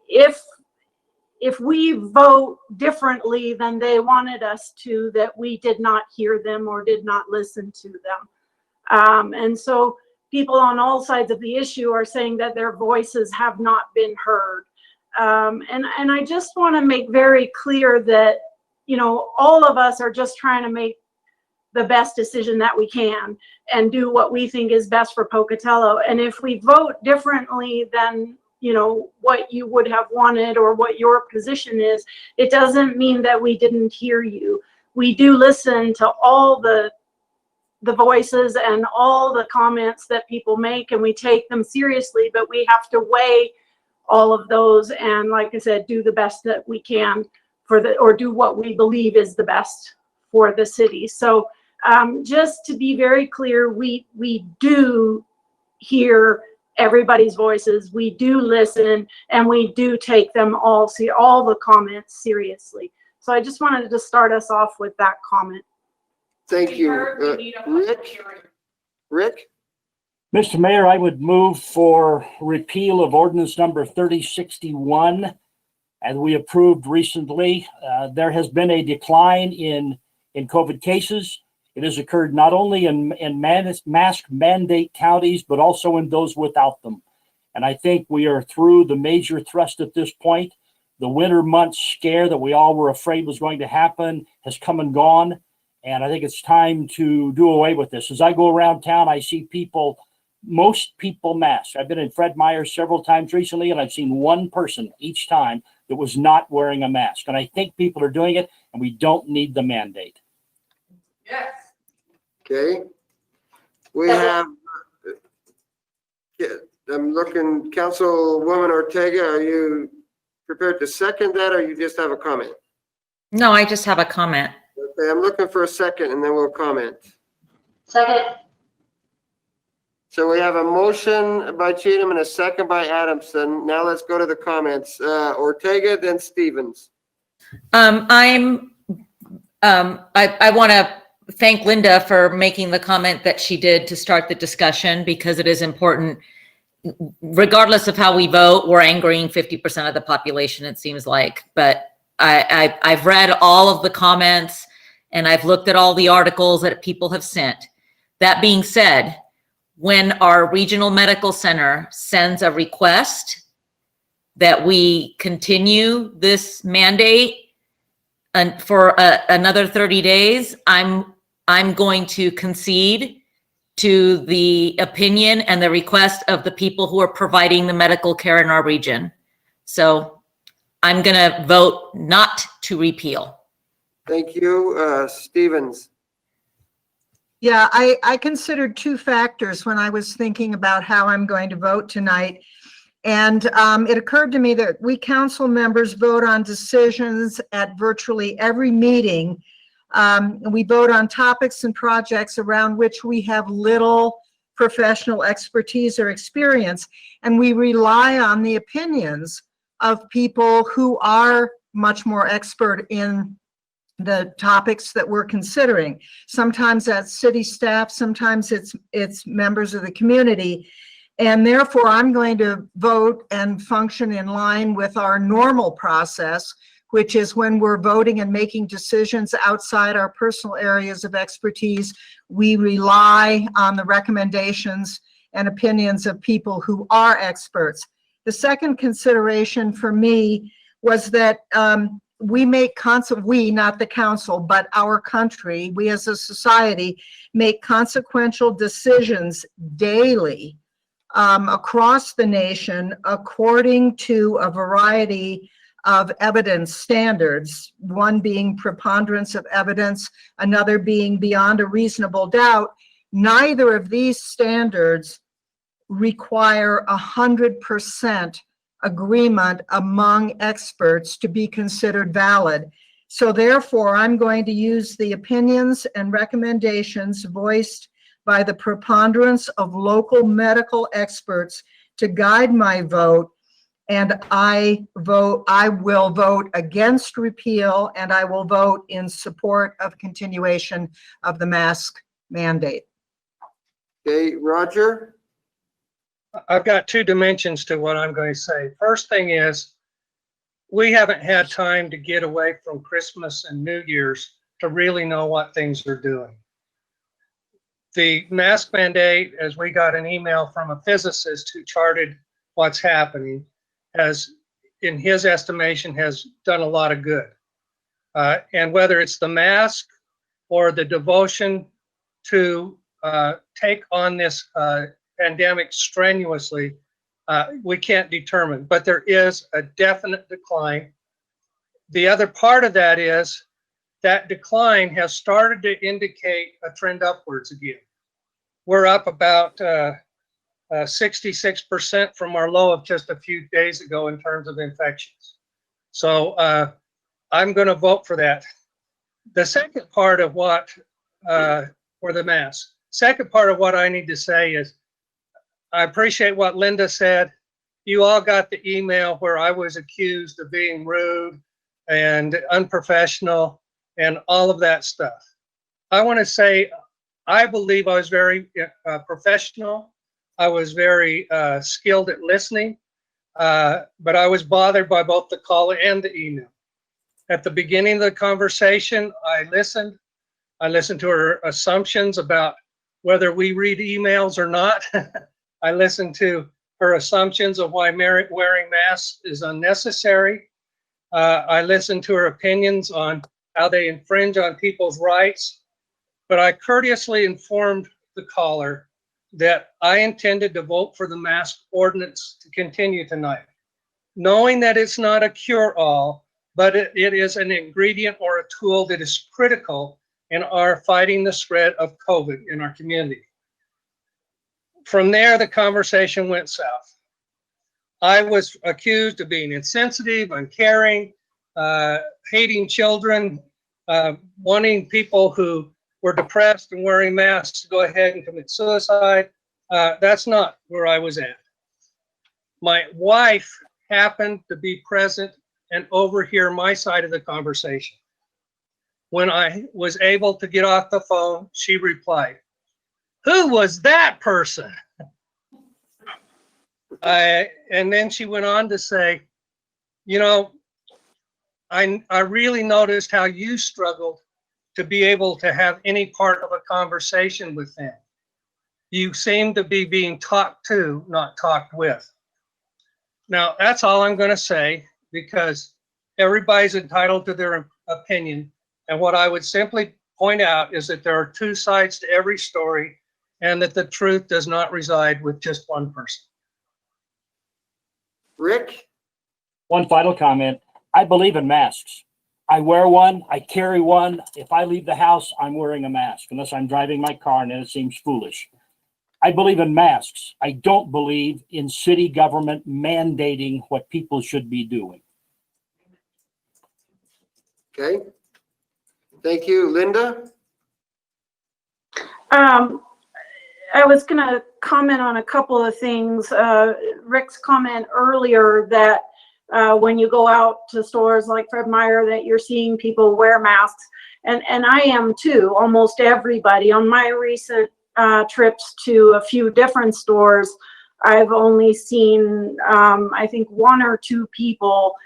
if we vote differently than they wanted us to, that we did not hear them or did not listen to them. And so people on all sides of the issue are saying that their voices have not been heard. And I just want to make very clear that, you know, all of us are just trying to make the best decision that we can and do what we think is best for Pocatello. And if we vote differently than, you know, what you would have wanted or what your position is, it doesn't mean that we didn't hear you. We do listen to all the voices and all the comments that people make, and we take them seriously, but we have to weigh all of those and, like I said, do the best that we can or do what we believe is the best for the city. So just to be very clear, we do hear everybody's voices. We do listen, and we do take them all the comments seriously. So I just wanted to start us off with that comment. Thank you. Rick? Mr. Mayor, I would move for repeal of ordinance number 3061 as we approved recently. There has been a decline in COVID cases. It has occurred not only in mask mandate counties, but also in those without them. And I think we are through the major thrust at this point. The winter months scare that we all were afraid was going to happen has come and gone. And I think it's time to do away with this. As I go around town, I see most people masked. I've been in Fred Meyer several times recently, and I've seen one person each time that was not wearing a mask. And I think people are doing it, and we don't need the mandate. Yes. Okay. We have, I'm looking, Councilwoman Ortega, are you prepared to second that, or you just have a comment? No, I just have a comment. Okay, I'm looking for a second, and then we'll comment. Second. So we have a motion by Cheatham and a second by Adamson. Now let's go to the comments. Ortega, then Stevens. I want to thank Linda for making the comment that she did to start the discussion, because it is important. Regardless of how we vote, we're angering 50% of the population, it seems like. But I've read all of the comments, and I've looked at all the articles that people have sent. That being said, when our regional medical center sends a request that we continue this mandate and for another 30 days, I'm going to concede to the opinion and the request of the people who are providing the medical care in our region. So I'm going to vote not to repeal. Thank you. Stevens. Yeah, I considered two factors when I was thinking about how I'm going to vote tonight. And it occurred to me that we council members vote on decisions at virtually every meeting. We vote on topics and projects around which we have little professional expertise or experience, and we rely on the opinions of people who are much more expert in the topics that we're considering. Sometimes that's city staff, sometimes it's members of the community. And therefore, I'm going to vote and function in line with our normal process, which is when we're voting and making decisions outside our personal areas of expertise, we rely on the recommendations and opinions of people who are experts. The second consideration for me was that we make we, not the council, but our country, we as a society, make consequential decisions daily across the nation according to a variety of evidence standards, one being preponderance of evidence, another being beyond a reasonable doubt. Neither of these standards require 100% agreement among experts to be considered valid. So therefore, I'm going to use the opinions and recommendations voiced by the preponderance of local medical experts to guide my vote. And I will vote against repeal, and I will vote in support of continuation of the mask mandate. Okay, Roger? I've got two dimensions to what I'm going to say. First thing is, we haven't had time to get away from Christmas and New Year's to really know what things are doing. The mask mandate, as we got an email from a physicist who charted what's happening, has, in his estimation, has done a lot of good. And whether it's the mask or the devotion to take on this pandemic strenuously, we can't determine, but there is a definite decline. The other part of that is that decline has started to indicate a trend upwards again. We're up about 66% from our low of just a few days ago in terms of infections. So I'm going to vote for that. The second part of what for the mask. Second part of what I need to say is, I appreciate what Linda said. You all got the email where I was accused of being rude and unprofessional and all of that stuff. I want to say, I believe I was very professional. I was very skilled at listening, but I was bothered by both the call and the email. At the beginning of the conversation, I listened. I listened to her assumptions about whether we read emails or not. I listened to her assumptions of why wearing masks is unnecessary. I listened to her opinions on how they infringe on people's rights. But I courteously informed the caller that I intended to vote for the mask ordinance to continue tonight, knowing that it's not a cure-all, but it is an ingredient or a tool that is critical in our fighting the spread of COVID in our community. From there, the conversation went south. I was accused of being insensitive, uncaring, hating children, wanting people who were depressed and wearing masks to go ahead and commit suicide. That's not where I was at. My wife happened to be present and overhear my side of the conversation. When I was able to get off the phone, she replied, "Who was that person?" And then she went on to say, you know, I really noticed how you struggled to be able to have any part of a conversation with them. You seem to be being talked to, not talked with. Now, that's all I'm going to say, because everybody's entitled to their opinion. And what I would simply point out is that there are two sides to every story, and that the truth does not reside with just one person. Rick? One final comment. I believe in masks. I wear one, I carry one. If I leave the house, I'm wearing a mask, unless I'm driving my car, and then it seems foolish. I believe in masks. I don't believe in city government mandating what people should be doing. Okay. Thank you. Linda? I was going to comment on a couple of things. Rick's comment earlier that when you go out to stores like Fred Meyer, that you're seeing people wear masks. And I am too, almost everybody. On my recent trips to a few different stores, I've only seen, I think, one or two people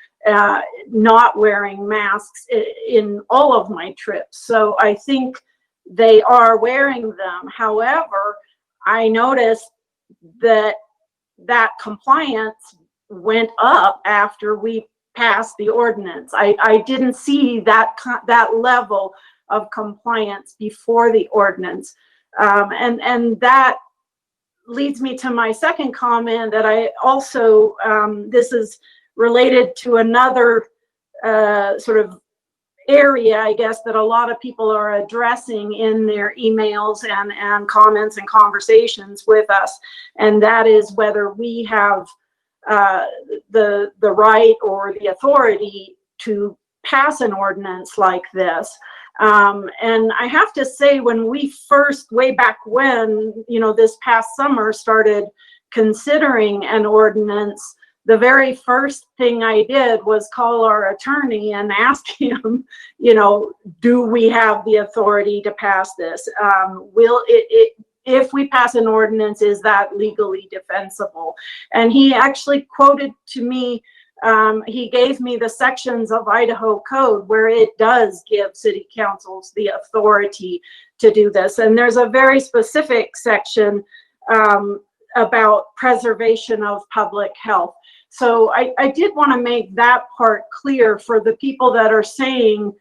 not wearing masks in all of my trips. So I think they are wearing them. However, I noticed that compliance went up after we passed the ordinance. I didn't see that level of compliance before the ordinance. And that leads me to my second comment that I also, this is related to another sort of area, I guess, that a lot of people are addressing in their emails and comments and conversations with us. And that is whether we have the right or the authority to pass an ordinance like this. And I have to say, when we first, way back when, this past summer, started considering an ordinance, the very first thing I did was call our attorney and ask him, do we have the authority to pass this? If we pass an ordinance, is that legally defensible? And he actually quoted to me, he gave me the sections of Idaho code where it does give city councils the authority to do this. And there's a very specific section about preservation of public health. So I did want to make that part clear for the people that are saying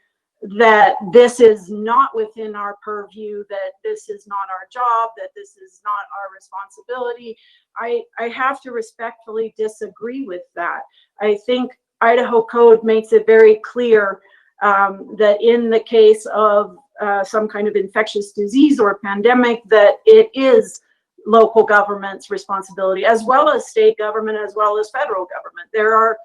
that this is not within our purview, that this is not our job, that this is not our responsibility. I have to respectfully disagree with that. I think Idaho code makes it very clear that in the case of some kind of infectious disease or pandemic, that it is local government's responsibility, as well as state government, as well as federal government. There are,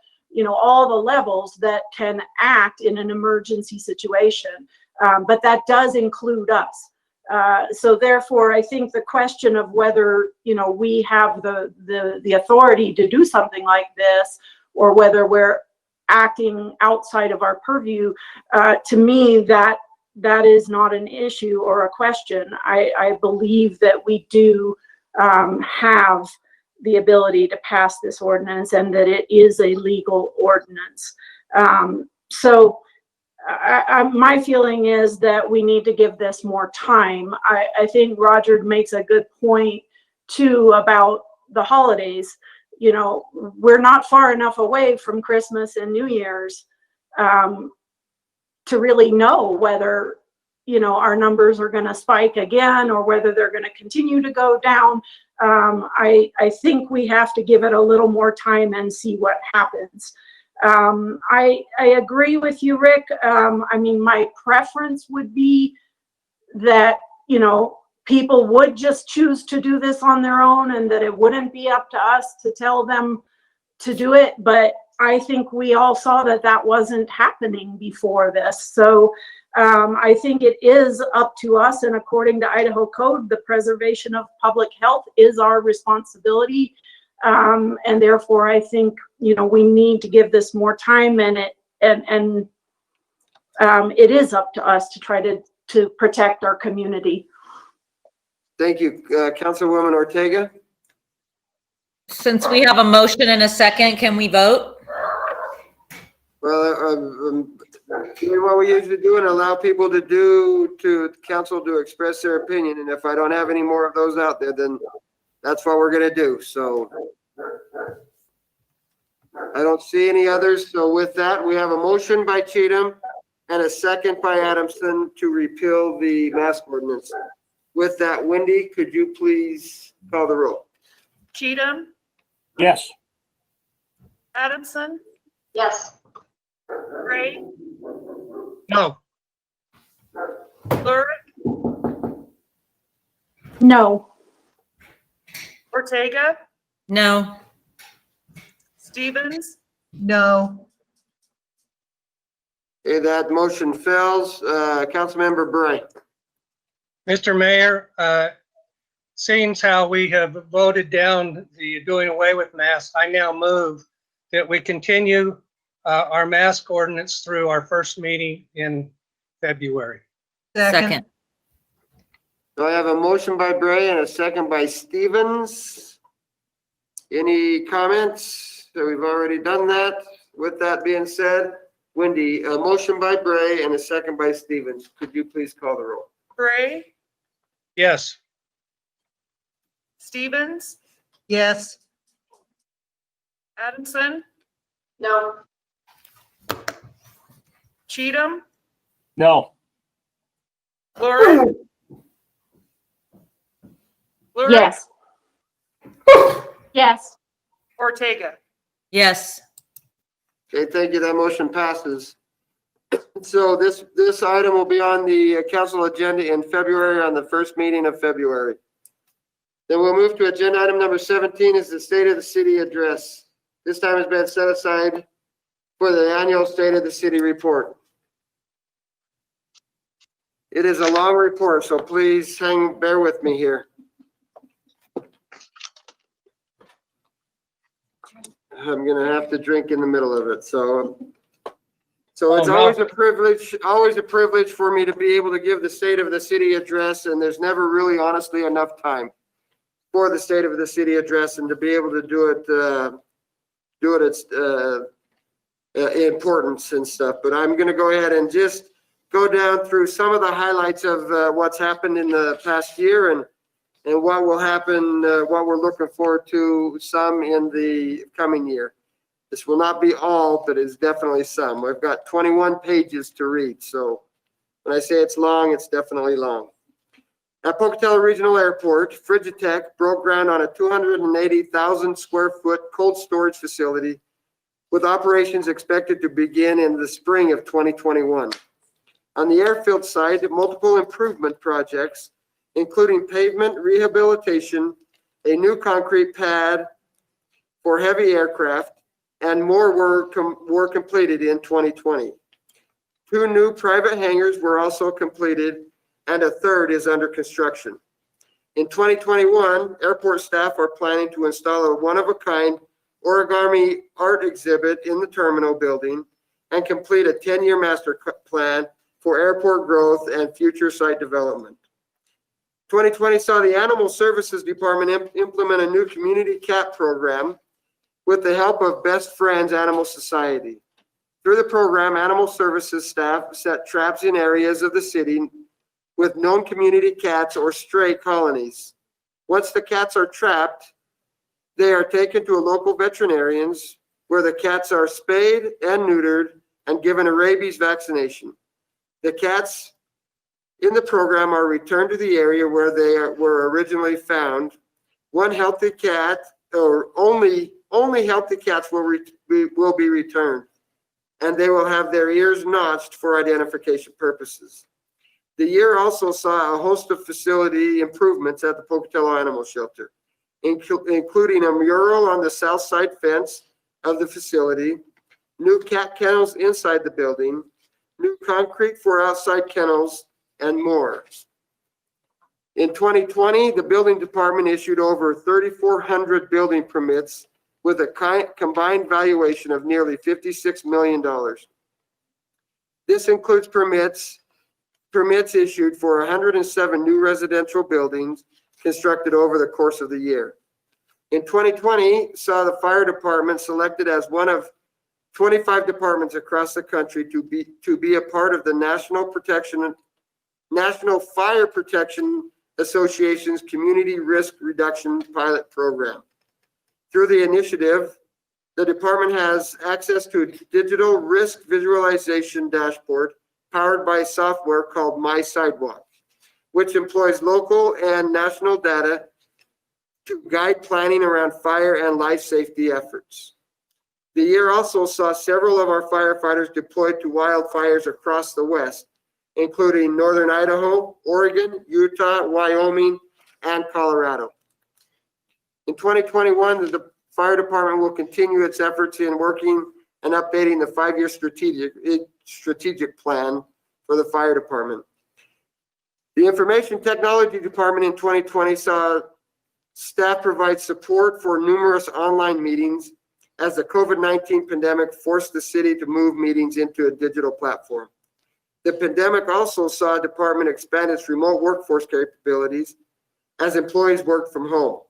all the levels that can act in an emergency situation, but that does include us. So therefore, I think the question of whether, we have the authority to do something like this, or whether we're acting outside of our purview, to me, that is not an issue or a question. I believe that we do have the ability to pass this ordinance, and that it is a legal ordinance. So my feeling is that we need to give this more time. I think Roger makes a good point too about the holidays. We're not far enough away from Christmas and New Year's to really know whether, our numbers are going to spike again, or whether they're going to continue to go down. I think we have to give it a little more time and see what happens. I agree with you, Rick. My preference would be that, people would just choose to do this on their own, and that it wouldn't be up to us to tell them to do it. But I think we all saw that wasn't happening before this. So I think it is up to us, and according to Idaho code, the preservation of public health is our responsibility. And therefore, I think, we need to give this more time, and it is up to us to try to protect our community. Thank you. Councilwoman Ortega? Since we have a motion and a second, can we vote? Well, what we usually do and allow people to council to express their opinion. And if I don't have any more of those out there, then that's what we're gonna do. So I don't see any others. So with that, we have a motion by Cheatham and a second by Adamson to repeal the mask ordinance. With that, Wendy, could you please call the roll? Cheatham, Yes. Adamson, Yes. Gray, No. Lurick, No. Ortega, No. Stevens, No. Okay, that motion fails. Councilmember Bray. Mr. Mayor, seeing how we have voted down the doing away with masks, I now move that we continue our mask ordinance through our first meeting in February. Second. So I have a motion by Bray and a second by Stevens. Any comments? So we've already done that. With that being said, Wendy, a motion by Bray and a second by Stevens. Could you please call the roll? Gray, Yes. Stevens, Yes. Adamson, No. Cheatham, No. Lurick, Yes. Yes. Ortega. Yes. Okay, thank you. That motion passes. So this item will be on the council agenda in February, on the first meeting of February. Then we'll move to agenda item number 17 is the State of the City address. This time has been set aside for the annual State of the City report. It is a long report, so please bear with me here. I'm gonna have to drink in the middle of it, so it's always a privilege for me to be able to give the State of the City address, and there's never really honestly enough time for the State of the City address, and to be able to do its importance and stuff. But I'm gonna go ahead and just go down through some of the highlights of what's happened in the past year, and what will happen, what we're looking forward to some in the coming year. This will not be all, but it's definitely some. We've got 21 pages to read, so when I say it's long, it's definitely long. At Pocatello Regional Airport, Frigitech broke ground on a 280,000 square foot cold storage facility with operations expected to begin in the spring of 2021. On the airfield side, multiple improvement projects, including pavement rehabilitation, a new concrete pad for heavy aircraft, and more were completed in 2020. 2 new private hangars were also completed and a third is under construction. In 2021, airport staff are planning to install a one-of-a-kind origami art exhibit in the terminal building and complete a 10-year master plan for airport growth and future site development. 2020 saw the Animal Services Department implement a new community cat program with the help of Best Friends Animal Society. Through the program, Animal Services staff set traps in areas of the city with known community cats or stray colonies. Once the cats are trapped, they are taken to a local veterinarian's where the cats are spayed and neutered and given a rabies vaccination. The cats in the program are returned to the area where they were originally found. One healthy cat, or only healthy cats will be returned, and they will have their ears notched for identification purposes. The year also saw a host of facility improvements at the Pocatello Animal Shelter, including a mural on the south side fence of the facility, new cat kennels inside the building, new concrete for outside kennels, and more. In 2020, the building department issued over 3,400 building permits with a combined valuation of nearly $56 million. This includes permits issued for 107 new residential buildings constructed over the course of the year. In 2020, saw the fire department selected as one of 25 departments across the country to be a part of the National Fire Protection Association's Community Risk Reduction Pilot Program. Through the initiative, the department has access to a digital risk visualization dashboard powered by software called My Sidewalk, which employs local and national data to guide planning around fire and life safety efforts. The year also saw several of our firefighters deployed to wildfires across the West, including northern Idaho, Oregon, Utah, Wyoming, and Colorado. In 2021, the fire department will continue its efforts in working and updating the 5-year strategic plan for the fire department. The information technology department in 2020 saw staff provide support for numerous online meetings as the COVID-19 pandemic forced the city to move meetings into a digital platform. The pandemic also saw the department expand its remote workforce capabilities as employees worked from home.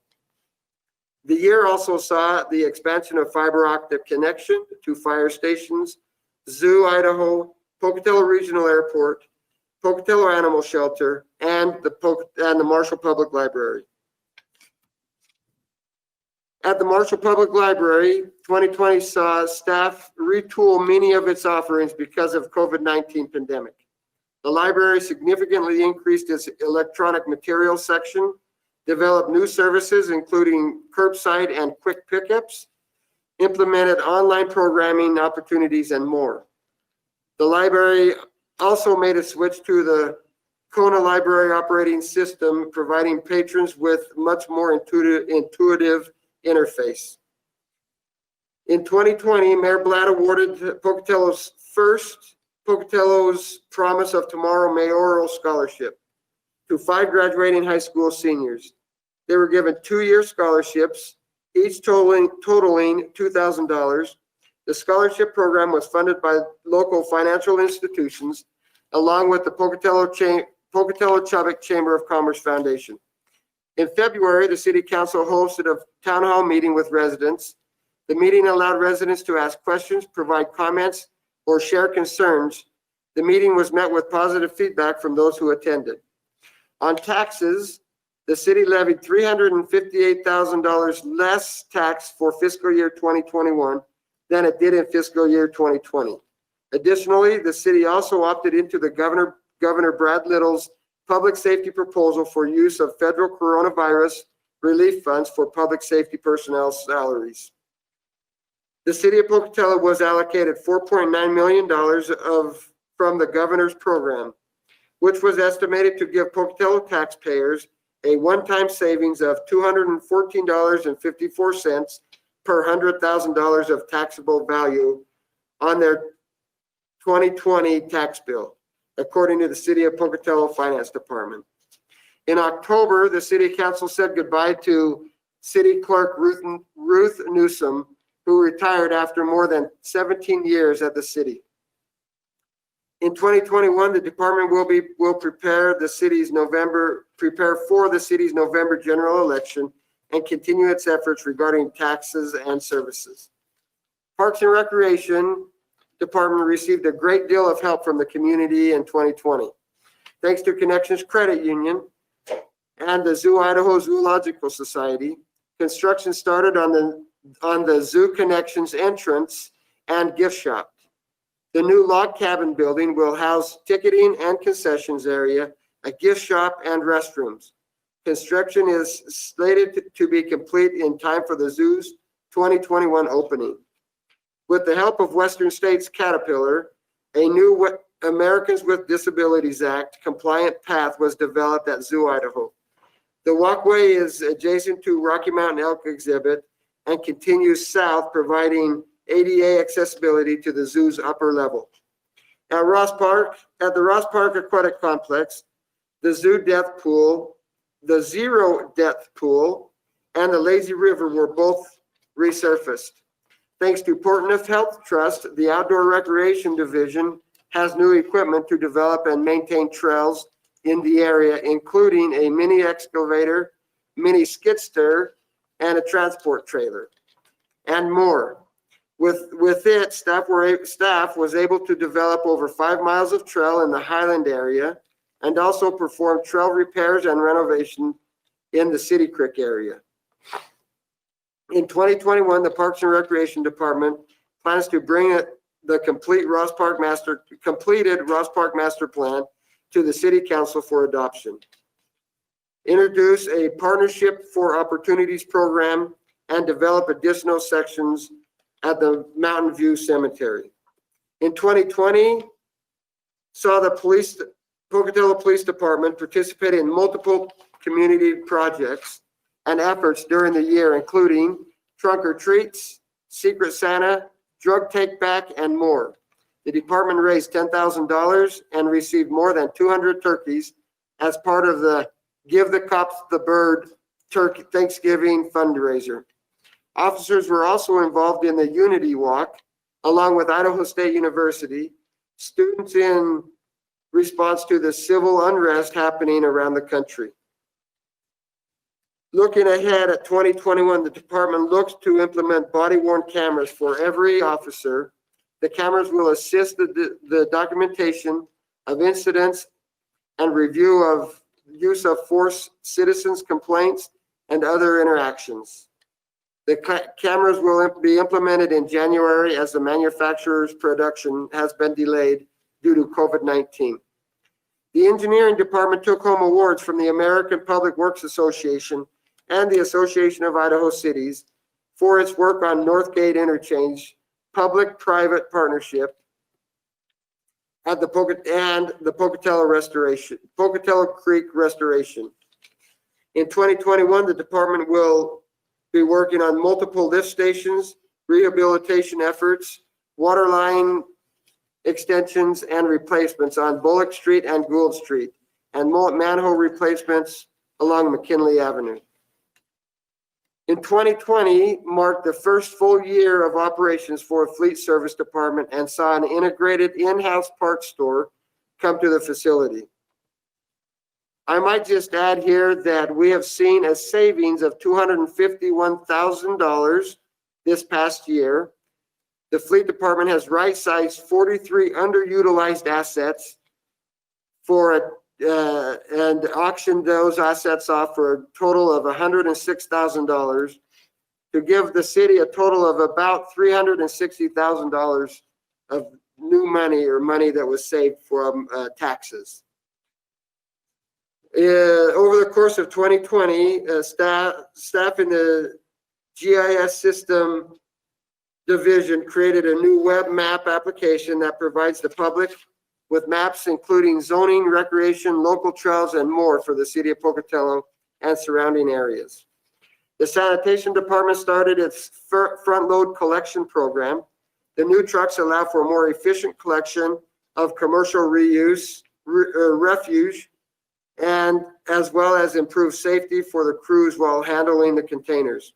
The year also saw the expansion of fiber optic connection to fire stations, Zoo, Idaho, Pocatello Regional Airport, Pocatello Animal Shelter, and the Marshall Public Library. At the Marshall Public Library, 2020 saw staff retool many of its offerings because of COVID-19 pandemic. The library significantly increased its electronic materials section, developed new services including curbside and quick pickups, implemented online programming opportunities, and more. The library also made a switch to the Kona Library Operating System, providing patrons with much more intuitive interface. In 2020, Mayor Blatt awarded Pocatello's Promise of Tomorrow Mayoral Scholarship to 5 graduating high school seniors. They were given 2-year scholarships, each totaling $2,000. The scholarship program was funded by local financial institutions, along with the Pocatello Chubbuck Chamber of Commerce Foundation. In February, the City Council hosted a town hall meeting with residents. The meeting allowed residents to ask questions, provide comments, or share concerns. The meeting was met with positive feedback from those who attended. On taxes, the city levied $358,000 less tax for fiscal year 2021 than it did in fiscal year 2020. Additionally, the city also opted into the Governor Brad Little's public safety proposal for use of federal coronavirus relief funds for public safety personnel salaries. The city of Pocatello was allocated $4.9 million from the governor's program, which was estimated to give Pocatello taxpayers a one-time savings of $214.54 per $100,000 of taxable value on their 2020 tax bill. according to the City of Pocatello Finance Department. In October, the City Council said goodbye to City Clerk Ruth Newsom, who retired after more than 17 years at the city. In 2021, the department will prepare for the city's November general election and continue its efforts regarding taxes and services. Parks and Recreation Department received a great deal of help from the community in 2020. Thanks to Connections Credit Union and the Idaho Zoological Society, construction started on the Zoo Connections entrance and gift shop. The new log cabin building will house ticketing and concessions area, a gift shop, and restrooms. Construction is slated to be complete in time for the zoo's 2021 opening. With the help of Western States Caterpillar, a new Americans with Disabilities Act compliant path was developed at Zoo Idaho. The walkway is adjacent to Rocky Mountain Elk exhibit and continues south, providing ADA accessibility to the zoo's upper level. At the Ross Park Aquatic Complex, the Zero Depth Pool, and the Lazy River were both resurfaced. Thanks to Portneuf Health Trust, the Outdoor Recreation Division has new equipment to develop and maintain trails in the area, including a mini excavator, mini skid steer, and a transport trailer, and more. With it, staff was able to develop over 5 miles of trail in the Highland area and also perform trail repairs and renovation in the City Creek area. In 2021, the Parks and Recreation Department plans to bring the completed Ross Park Master Plan to the City Council for adoption. Introduce a Partnership for Opportunities program and develop additional sections at the Mountain View Cemetery. In 2020, saw the Pocatello Police Department participate in multiple community projects and efforts during the year, including trunk or treats, Secret Santa, drug take back, and more. The department raised $10,000 and received more than 200 turkeys as part of the Give the Cops the Bird Turkey Thanksgiving fundraiser. Officers were also involved in the Unity Walk, along with Idaho State University, students in response to the civil unrest happening around the country. Looking ahead at 2021, the department looks to implement body-worn cameras for every officer. The cameras will assist the documentation of incidents and review of use of force, citizens' complaints, and other interactions. The cameras will be implemented in January as the manufacturer's production has been delayed due to COVID-19. The engineering department took home awards from the American Public Works Association and the Association of Idaho Cities for its work on Northgate Interchange, public-private partnership, at the Pocatello Creek restoration. In 2021, the department will be working on multiple lift stations, rehabilitation efforts, water line extensions and replacements on Bullock Street and Gould Street, and manhole replacements along McKinley Avenue. In 2020 marked the first full year of operations for a fleet service department and saw an integrated in-house parts store come to the facility. I might just add here that we have seen a savings of $251,000 this past year. The fleet department has right-sized 43 underutilized assets and auctioned those assets off for a total of $106,000 to give the city a total of about $360,000 of new money or money that was saved from taxes. Over the course of 2020, staff in the GIS system division created a new web map application that provides the public with maps including zoning, recreation, local trails, and more for the city of Pocatello and surrounding areas. The sanitation department started its front load collection program. The new trucks allow for more efficient collection of commercial reuse, refuge, and as well as improve safety for the crews while handling the containers.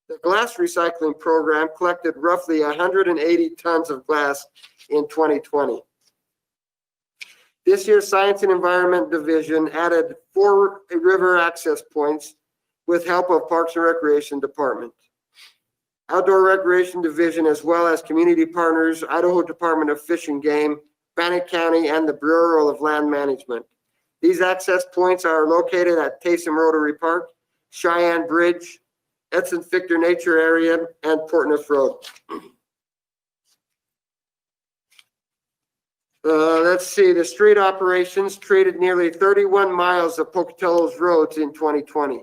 The glass recycling program collected roughly 180 tons of glass in 2020. This year's Science and Environment Division added 4 river access points with help of Parks and Recreation Department. Outdoor Recreation Division, as well as community partners, Idaho Department of Fish and Game, Bannock County, and the Bureau of Land Management. These access points are located at Taysom Rotary Park, Cheyenne Bridge, Edson Fichter Nature Area, and Portneuf Road. Let's see, the street operations treated nearly 31 miles of Pocatello's roads in 2020.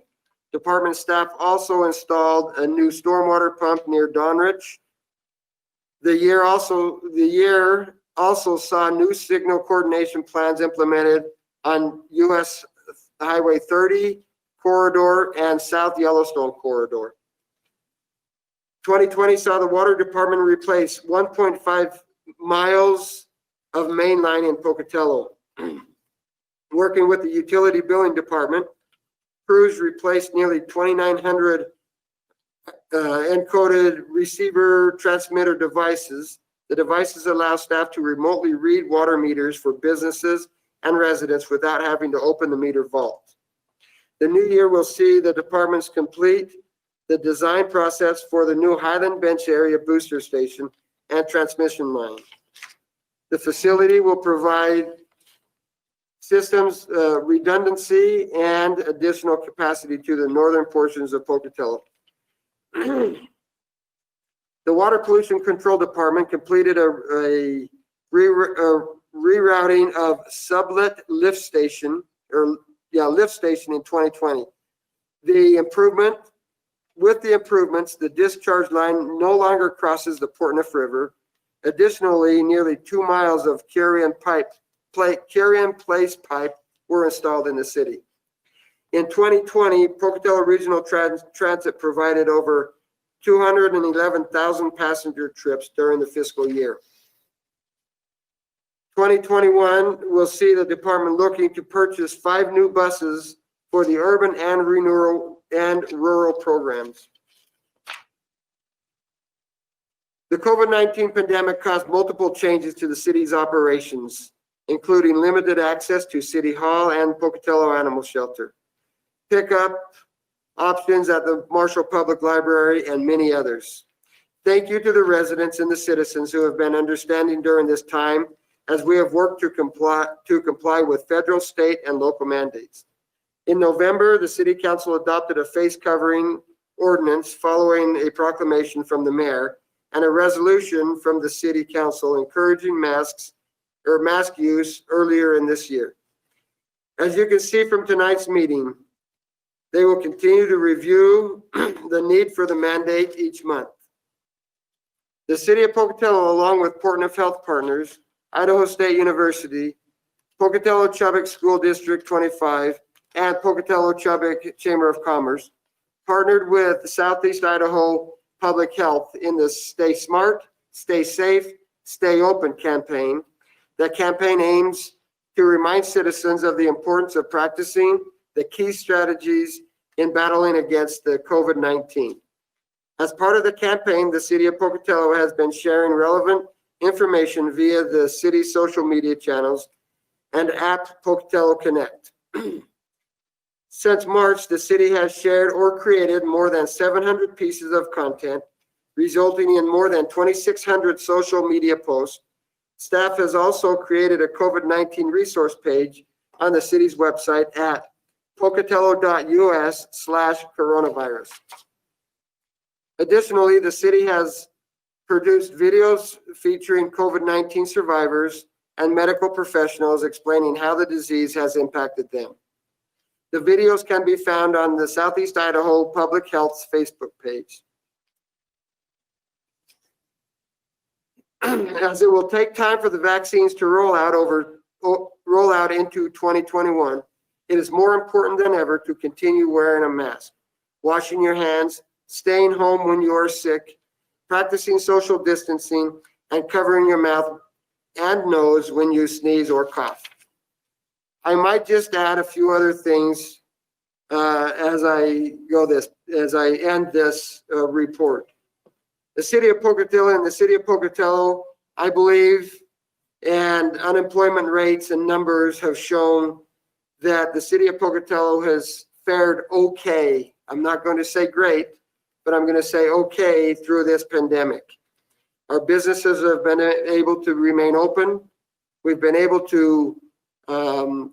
Department staff also installed a new stormwater pump near Donrich. The year also saw new signal coordination plans implemented on US Highway 30 corridor and South Yellowstone corridor. 2020 saw the water department replace 1.5 miles of main line in Pocatello. Working with the utility billing department, crews replaced nearly 2,900 encoded receiver transmitter devices. The devices allow staff to remotely read water meters for businesses and residents without having to open the meter vault. The new year will see the departments complete the design process for the new Highland Bench area booster station and transmission line. The facility will provide systems redundancy and additional capacity to the northern portions of Pocatello. The Water Pollution Control Department completed a rerouting of Sublet lift station in 2020. With the improvements, the discharge line no longer crosses the Portneuf River. Additionally, nearly 2 miles of carry-in place pipe were installed in the city. In 2020, Pocatello Regional Transit provided over 211,000 passenger trips during the fiscal year. 2021 will see the department looking to purchase 5 new buses for the urban and rural programs. The COVID-19 pandemic caused multiple changes to the city's operations, including limited access to City Hall and Pocatello Animal Shelter, pickup options at the Marshall Public Library, and many others. Thank you to the residents and the citizens who have been understanding during this time as we have worked to comply with federal, state, and local mandates. In November, the City Council adopted a face covering ordinance following a proclamation from the mayor and a resolution from the City Council encouraging mask use earlier in this year. As you can see from tonight's meeting, they will continue to review the need for the mandate each month. The City of Pocatello, along with Portneuf Health Partners, Idaho State University, Pocatello Chubbuck School District 25, and Pocatello Chubbuck Chamber of Commerce, partnered with Southeast Idaho Public Health in the Stay Smart, Stay Safe, Stay Open campaign. That campaign aims to remind citizens of the importance of practicing the key strategies in battling against the COVID-19. As part of the campaign, the City of Pocatello has been sharing relevant information via the city's social media channels and app Pocatello Connect. Since March, the city has shared or created more than 700 pieces of content, resulting in more than 2,600 social media posts. Staff has also created a COVID-19 resource page on the city's website at pocatello.us/coronavirus. Additionally, the city has produced videos featuring COVID-19 survivors and medical professionals explaining how the disease has impacted them. The videos can be found on the Southeast Idaho Public Health's Facebook page. As it will take time for the vaccines to roll out into 2021, it is more important than ever to continue wearing a mask, washing your hands, staying home when you are sick, practicing social distancing, and covering your mouth and nose when you sneeze or cough. I might just add a few other things as I end this report. The city of Pocatello, I believe, and unemployment rates and numbers have shown that the city of Pocatello has fared okay. I'm not going to say great, but I'm going to say okay through this pandemic. Our businesses have been able to remain open. We've been able to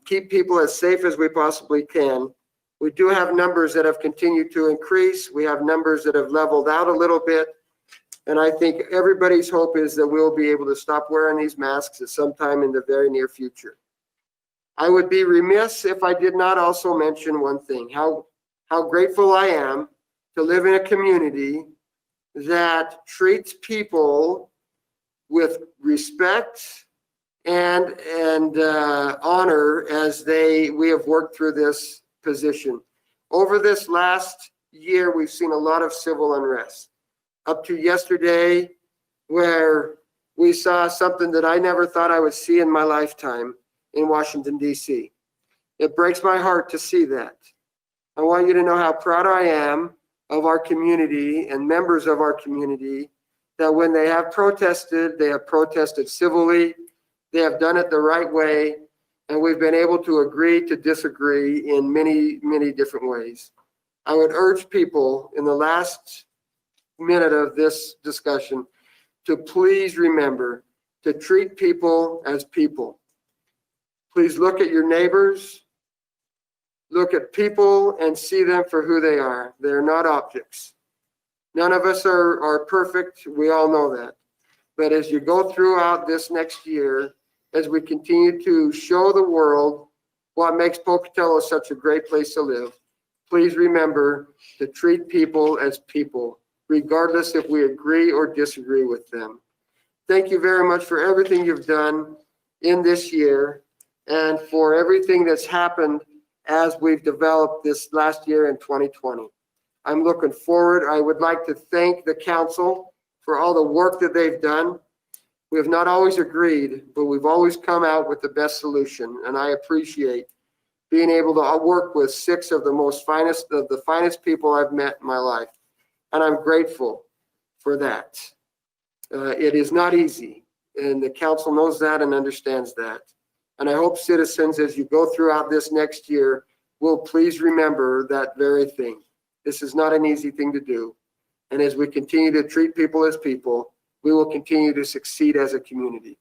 keep people as safe as we possibly can. We do have numbers that have continued to increase. We have numbers that have leveled out a little bit. And I think everybody's hope is that we'll be able to stop wearing these masks at some time in the very near future. I would be remiss if I did not also mention one thing, how grateful I am to live in a community that treats people with respect and honor as we have worked through this position. Over this last year, we've seen a lot of civil unrest. Up to yesterday, where we saw something that I never thought I would see in my lifetime in Washington, D.C. It breaks my heart to see that. I want you to know how proud I am of our community and members of our community, that when they have protested civilly, they have done it the right way, and we've been able to agree to disagree in many, many different ways. I would urge people in the last minute of this discussion to please remember to treat people as people. Please look at your neighbors, look at people and see them for who they are. They're not objects. None of us are perfect. We all know that. But as you go throughout this next year, as we continue to show the world what makes Pocatello such a great place to live, please remember to treat people as people, regardless if we agree or disagree with them. Thank you very much for everything you've done in this year and for everything that's happened as we've developed this last year in 2020. I'm looking forward. I would like to thank the council for all the work that they've done. We have not always agreed, but we've always come out with the best solution, and I appreciate being able to work with 6 of the finest people I've met in my life. And I'm grateful for that. It is not easy, and the council knows that and understands that. And I hope citizens, as you go throughout this next year, will please remember that very thing. This is not an easy thing to do. And as we continue to treat people as people, we will continue to succeed as a community.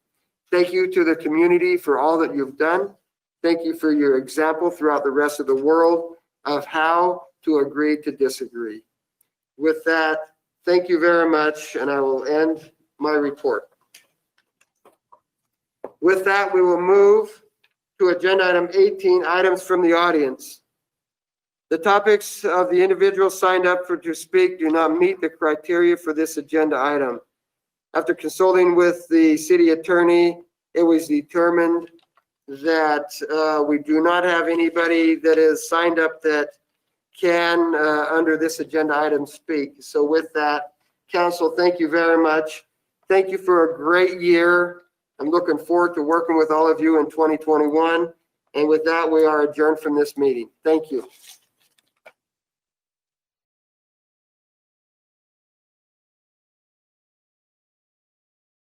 Thank you to the community for all that you've done. Thank you for your example throughout the rest of the world of how to agree to disagree. With that, thank you very much, and I will end my report. With that, we will move to agenda item 18, items from the audience. The topics of the individuals signed up to speak do not meet the criteria for this agenda item. After consulting with the city attorney, it was determined that we do not have anybody that is signed up that can, under this agenda item, speak. So with that, council, thank you very much. Thank you for a great year. I'm looking forward to working with all of you in 2021. And with that, we are adjourned from this meeting. Thank you.